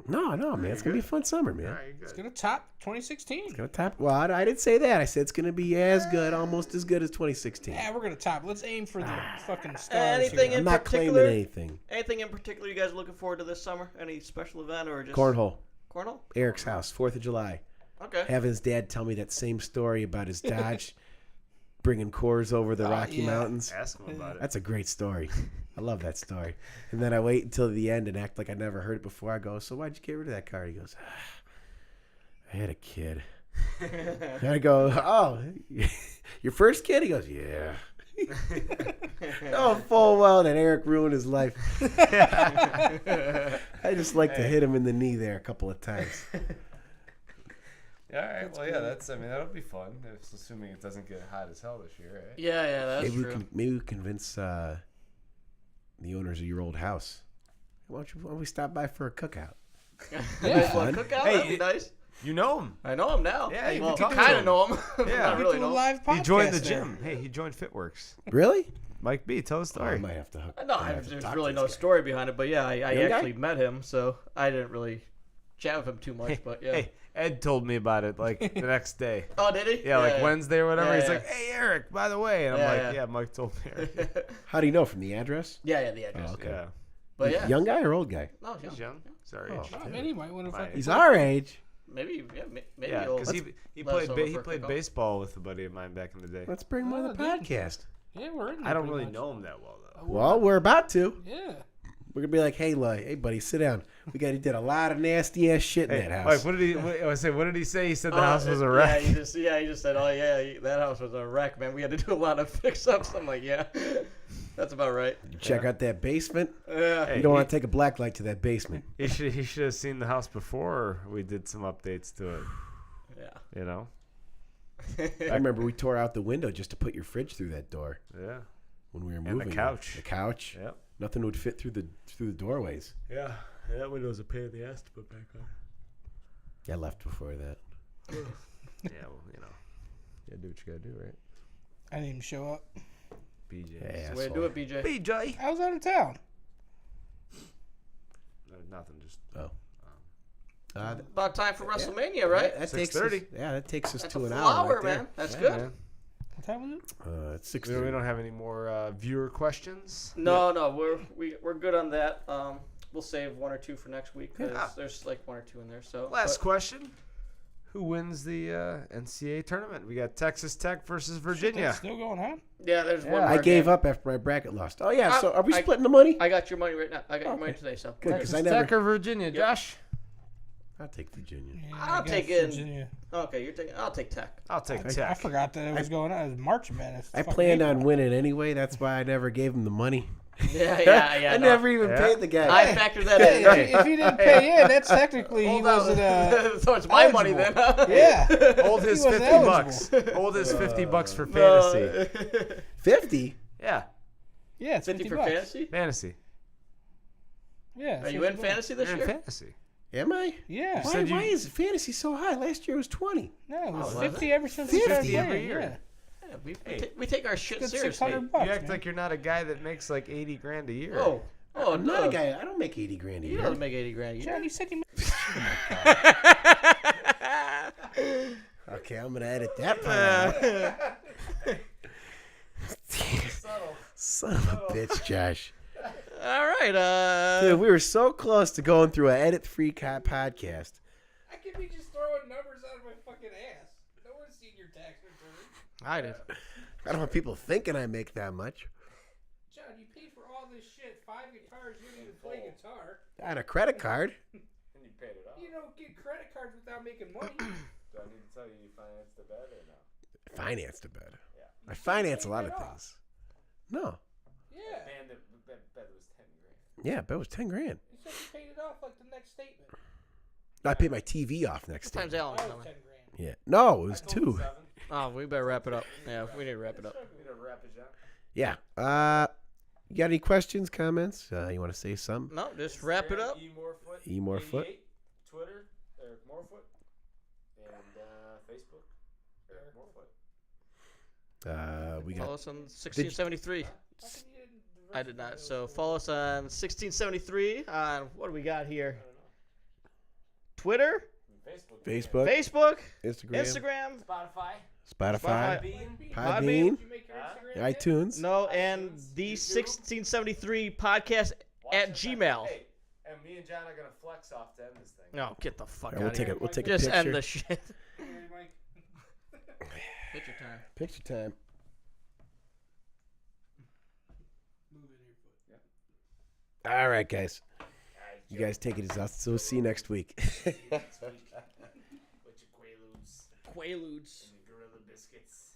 [SPEAKER 1] No, man. It's going to be a fun summer, man.
[SPEAKER 3] All right, good.
[SPEAKER 4] It's going to top 2016.
[SPEAKER 1] Gonna top. Well, I didn't say that. I said it's going to be as good, almost as good as 2016.
[SPEAKER 4] Yeah, we're going to top. Let's aim for the fucking stars.
[SPEAKER 2] Anything
[SPEAKER 4] here.
[SPEAKER 1] I'm not
[SPEAKER 2] particular?
[SPEAKER 1] claiming anything.
[SPEAKER 2] Anything in particular you guys are looking forward to this summer? Any special event or just
[SPEAKER 1] Cornhole.
[SPEAKER 2] Cornhole?
[SPEAKER 1] Eric's house, 4th of July.
[SPEAKER 2] Okay.
[SPEAKER 1] Having his dad tell me that same story about his Dodge bringing cores over the Rocky
[SPEAKER 4] yeah.
[SPEAKER 1] Mountains.
[SPEAKER 3] Ask him about it.
[SPEAKER 1] That's a great story. I love that story. And then I wait until the end and act like I never heard it before. I go, so why'd you get rid of that car? He goes, I had a kid. And I go, oh, your first kid? He goes, yeah. Oh, full well that Eric ruined his life. I just like to hit him in the knee there a couple of times.
[SPEAKER 3] All right. Well, yeah. That'll be fun. Assuming it doesn't get hot as hell this year, right?
[SPEAKER 2] Yeah, that's
[SPEAKER 1] Maybe
[SPEAKER 2] true.
[SPEAKER 1] we convince the owners of your old house. Why don't we stop by for a cookout?
[SPEAKER 2] Yeah,
[SPEAKER 1] fun.
[SPEAKER 2] cookout,
[SPEAKER 3] Hey,
[SPEAKER 2] that'd be nice.
[SPEAKER 3] You know him.
[SPEAKER 2] I know him now.
[SPEAKER 3] Yeah, you
[SPEAKER 2] well,
[SPEAKER 3] can talk to
[SPEAKER 2] kind of
[SPEAKER 3] him.
[SPEAKER 2] know him.
[SPEAKER 3] Yeah.
[SPEAKER 2] Not
[SPEAKER 4] We
[SPEAKER 2] really
[SPEAKER 4] do a
[SPEAKER 2] know him.
[SPEAKER 4] live podcast
[SPEAKER 3] He joined the
[SPEAKER 4] there.
[SPEAKER 3] gym. Hey, he joined FitWorks.
[SPEAKER 1] Really?
[SPEAKER 3] Mike B, tell us the
[SPEAKER 1] Oh, I
[SPEAKER 3] story.
[SPEAKER 1] might have to hook.
[SPEAKER 2] No,
[SPEAKER 1] I have to
[SPEAKER 2] there's
[SPEAKER 1] talk
[SPEAKER 2] really
[SPEAKER 1] to
[SPEAKER 2] no
[SPEAKER 1] this guy.
[SPEAKER 2] story behind it, but yeah, I
[SPEAKER 1] Young guy?
[SPEAKER 2] actually met him, so I didn't really chat with him too much, but yeah.
[SPEAKER 3] Hey, Ed told me about it like the next day.
[SPEAKER 2] Oh, did he?
[SPEAKER 3] Yeah, like Wednesday or whatever.
[SPEAKER 2] Yeah,
[SPEAKER 3] He's
[SPEAKER 2] yeah.
[SPEAKER 3] like, "Hey, Eric, by the way," and I'm
[SPEAKER 2] Yeah,
[SPEAKER 3] like,
[SPEAKER 2] yeah.
[SPEAKER 3] "Yeah, Mike told me."
[SPEAKER 1] How do you know? From the address?
[SPEAKER 2] Yeah, the address.
[SPEAKER 1] Oh, okay.
[SPEAKER 3] Yeah,
[SPEAKER 2] But yeah.
[SPEAKER 1] Young guy or old guy?
[SPEAKER 2] No,
[SPEAKER 3] he's young. Sorry.
[SPEAKER 1] Oh.
[SPEAKER 4] I mean, he might want to
[SPEAKER 3] Fine.
[SPEAKER 4] fucking.
[SPEAKER 1] He's our age.
[SPEAKER 2] Maybe, maybe
[SPEAKER 3] Yeah,
[SPEAKER 2] he'll
[SPEAKER 3] because he
[SPEAKER 2] let us
[SPEAKER 3] played
[SPEAKER 2] over
[SPEAKER 3] he
[SPEAKER 2] for a
[SPEAKER 3] played
[SPEAKER 2] cookout.
[SPEAKER 3] baseball with a buddy of mine back in the day.
[SPEAKER 1] Let's bring him on the
[SPEAKER 4] Oh, dude.
[SPEAKER 1] podcast.
[SPEAKER 4] Yeah, we're in there
[SPEAKER 3] I don't
[SPEAKER 4] pretty
[SPEAKER 3] really
[SPEAKER 4] much.
[SPEAKER 3] know him that well though.
[SPEAKER 1] Well, we're about to.
[SPEAKER 4] Yeah.
[SPEAKER 1] We're gonna be like, hey, buddy, sit down. He did a lot of nasty ass shit in
[SPEAKER 3] Hey,
[SPEAKER 1] that
[SPEAKER 3] Mike,
[SPEAKER 1] house.
[SPEAKER 3] what did he say? He said the
[SPEAKER 2] Oh,
[SPEAKER 3] house was a wreck.
[SPEAKER 2] Yeah, he just said, oh yeah, that house was a wreck, man. We had to do a lot of fix-ups. I'm like, yeah, that's about right.
[SPEAKER 1] Check out that basement.
[SPEAKER 2] Yeah.
[SPEAKER 3] Hey,
[SPEAKER 1] You don't want to take a black light to that basement.
[SPEAKER 3] He should have seen the house before we did some updates to it.
[SPEAKER 2] Yeah.
[SPEAKER 3] You know?
[SPEAKER 1] I remember we tore out the window just to put your fridge through that door
[SPEAKER 3] Yeah.
[SPEAKER 1] when we were
[SPEAKER 3] the
[SPEAKER 1] moving.
[SPEAKER 3] couch.
[SPEAKER 1] The couch.
[SPEAKER 3] Yep.
[SPEAKER 1] Nothing would fit through the doorways.
[SPEAKER 3] Yeah. That window's a pain in the ass to put back on.
[SPEAKER 1] I left before that.
[SPEAKER 3] Yeah, well, you know. You gotta do what you gotta do, right?
[SPEAKER 4] I didn't even show up.
[SPEAKER 3] BJ.
[SPEAKER 1] Yeah,
[SPEAKER 2] Way to do it, BJ.
[SPEAKER 3] BJ.
[SPEAKER 4] I was out of town.
[SPEAKER 3] No, nothing, just
[SPEAKER 2] About time for WrestleMania, right?
[SPEAKER 1] That takes
[SPEAKER 3] 6:30.
[SPEAKER 1] us, that takes us
[SPEAKER 2] That's
[SPEAKER 1] to
[SPEAKER 2] a
[SPEAKER 1] an
[SPEAKER 2] full
[SPEAKER 1] hour.
[SPEAKER 2] hour,
[SPEAKER 1] Right there.
[SPEAKER 2] man. That's
[SPEAKER 3] yeah,
[SPEAKER 2] good.
[SPEAKER 3] man.
[SPEAKER 4] What time was it?
[SPEAKER 1] It's 6.
[SPEAKER 3] We don't have any more viewer questions.
[SPEAKER 2] No, we're good on that. We'll save one or two for next week because
[SPEAKER 3] Yeah.
[SPEAKER 2] there's like one or two in there. So
[SPEAKER 3] Last question. who wins the NCAA tournament. We got Texas Tech versus Virginia.
[SPEAKER 4] That's still going on?
[SPEAKER 2] Yeah, there's one.
[SPEAKER 1] I
[SPEAKER 2] more
[SPEAKER 1] gave
[SPEAKER 2] game.
[SPEAKER 1] up after my bracket lost. Oh yeah, so are we
[SPEAKER 2] I-
[SPEAKER 1] splitting the money?
[SPEAKER 2] I got your money right now. I got your money today. So
[SPEAKER 1] Good, 'cause
[SPEAKER 3] Texas
[SPEAKER 1] I never.
[SPEAKER 3] Tech or Virginia, Josh?
[SPEAKER 1] I'll take Virginia.
[SPEAKER 4] Yeah,
[SPEAKER 2] I'll
[SPEAKER 4] I guess
[SPEAKER 2] take it.
[SPEAKER 4] Virginia.
[SPEAKER 2] Okay, you're taking. I'll take Tech.
[SPEAKER 3] I'll take
[SPEAKER 4] I
[SPEAKER 3] Tech.
[SPEAKER 4] forgot that it was going on. It was March Madness.
[SPEAKER 1] I
[SPEAKER 4] Fucking
[SPEAKER 1] planned
[SPEAKER 4] April.
[SPEAKER 1] on winning anyway. That's why I never gave him the money.
[SPEAKER 2] Yeah.
[SPEAKER 1] I
[SPEAKER 2] no.
[SPEAKER 1] never even
[SPEAKER 3] Yeah.
[SPEAKER 1] paid the guy.
[SPEAKER 2] I factored that
[SPEAKER 4] Hey,
[SPEAKER 2] in.
[SPEAKER 4] if you didn't pay in, that's technically he
[SPEAKER 2] Hold on.
[SPEAKER 4] wasn't.
[SPEAKER 2] So it's my money then.
[SPEAKER 4] Yeah.
[SPEAKER 3] Hold his
[SPEAKER 4] He wasn't
[SPEAKER 3] 50 bucks. Hold his 50 bucks for fantasy.
[SPEAKER 1] 50.
[SPEAKER 3] Yeah,
[SPEAKER 4] Yeah, it's
[SPEAKER 2] 50 for
[SPEAKER 4] $50.
[SPEAKER 2] fantasy?
[SPEAKER 3] fantasy.
[SPEAKER 4] Yeah.
[SPEAKER 2] Are you in fantasy this
[SPEAKER 3] You're in
[SPEAKER 2] year?
[SPEAKER 3] fantasy.
[SPEAKER 1] Am I?
[SPEAKER 4] Yeah.
[SPEAKER 1] Why,
[SPEAKER 3] said you-
[SPEAKER 1] why is fantasy so high? Last year was 20.
[SPEAKER 4] No, it was
[SPEAKER 2] was
[SPEAKER 4] 50
[SPEAKER 2] it?
[SPEAKER 4] ever since we started
[SPEAKER 1] 50
[SPEAKER 4] playing.
[SPEAKER 3] every year.
[SPEAKER 4] Yeah.
[SPEAKER 2] Yeah, we take our shit
[SPEAKER 4] Good
[SPEAKER 2] seriously.
[SPEAKER 4] $600.
[SPEAKER 3] You act
[SPEAKER 4] man.
[SPEAKER 3] like you're not a guy that makes like 80 grand a year.
[SPEAKER 2] Oh,
[SPEAKER 1] I'm not
[SPEAKER 2] no.
[SPEAKER 1] a guy. I don't make 80 grand a
[SPEAKER 2] You
[SPEAKER 1] year.
[SPEAKER 2] don't make 80 grand a year.
[SPEAKER 4] John, you said you.
[SPEAKER 1] Okay, I'm gonna edit that part out. Son of a bitch, Josh.
[SPEAKER 2] All right.
[SPEAKER 1] Dude, we were so close to going through an edit-free podcast.
[SPEAKER 4] I could be just throwing numbers out of my fucking ass. No one's seen your tax return.
[SPEAKER 2] I did.
[SPEAKER 1] I don't want people thinking I make that much.
[SPEAKER 4] John, you paid for all this shit. 5 guitars. You didn't even play guitar.
[SPEAKER 1] I had a credit card.
[SPEAKER 3] And you paid it off.
[SPEAKER 4] You don't get credit cards without making money.
[SPEAKER 3] Do I need to tell you financed the bet or no?
[SPEAKER 1] Financed a bed. I finance a lot of things. No.
[SPEAKER 4] Yeah.
[SPEAKER 3] Bet was 10 grand.
[SPEAKER 1] Yeah, bet was 10 grand.
[SPEAKER 4] You said you paid it off like the next statement.
[SPEAKER 1] I paid my TV off next
[SPEAKER 2] Time's
[SPEAKER 1] time.
[SPEAKER 2] Alan
[SPEAKER 4] That was
[SPEAKER 2] coming.
[SPEAKER 4] 10 grand.
[SPEAKER 1] Yeah. No, it was 2.
[SPEAKER 2] Oh, we better wrap it up. Yeah, we need to wrap it up.
[SPEAKER 3] We need to wrap it up.
[SPEAKER 1] Yeah. You got any questions, comments? You want to say something?
[SPEAKER 2] No, just wrap it up.
[SPEAKER 3] Morefoot.
[SPEAKER 1] E. Morefoot.
[SPEAKER 3] 88, Twitter, Eric Morefoot. And Facebook, Eric Morefoot.
[SPEAKER 1] We
[SPEAKER 2] Follow
[SPEAKER 1] got.
[SPEAKER 2] us on 1673. I did not. So follow us on 1673 on what do we got here? Twitter,
[SPEAKER 1] Facebook,
[SPEAKER 2] Facebook,
[SPEAKER 1] Instagram,
[SPEAKER 3] Spotify.
[SPEAKER 1] Spotify,
[SPEAKER 2] Podbean.
[SPEAKER 1] Podbean,
[SPEAKER 4] Did you make your Instagram yet?
[SPEAKER 1] iTunes.
[SPEAKER 2] No, and the 1673 podcast at Gmail.
[SPEAKER 3] Hey, and me and John are gonna flex off to end this thing.
[SPEAKER 2] No, get the fuck
[SPEAKER 1] Yeah,
[SPEAKER 2] out
[SPEAKER 1] we'll
[SPEAKER 2] of
[SPEAKER 1] take
[SPEAKER 2] here.
[SPEAKER 1] a we'll take a
[SPEAKER 2] Just
[SPEAKER 1] picture.
[SPEAKER 2] end the shit.
[SPEAKER 4] Hey, Mike.
[SPEAKER 2] Picture time.
[SPEAKER 1] Picture time.
[SPEAKER 4] Move in your foot.
[SPEAKER 1] All right, guys. You guys take it as us. So we'll see you next week.
[SPEAKER 3] With your Quaaludes
[SPEAKER 2] Quaaludes.
[SPEAKER 3] and your Gorilla Biscuits.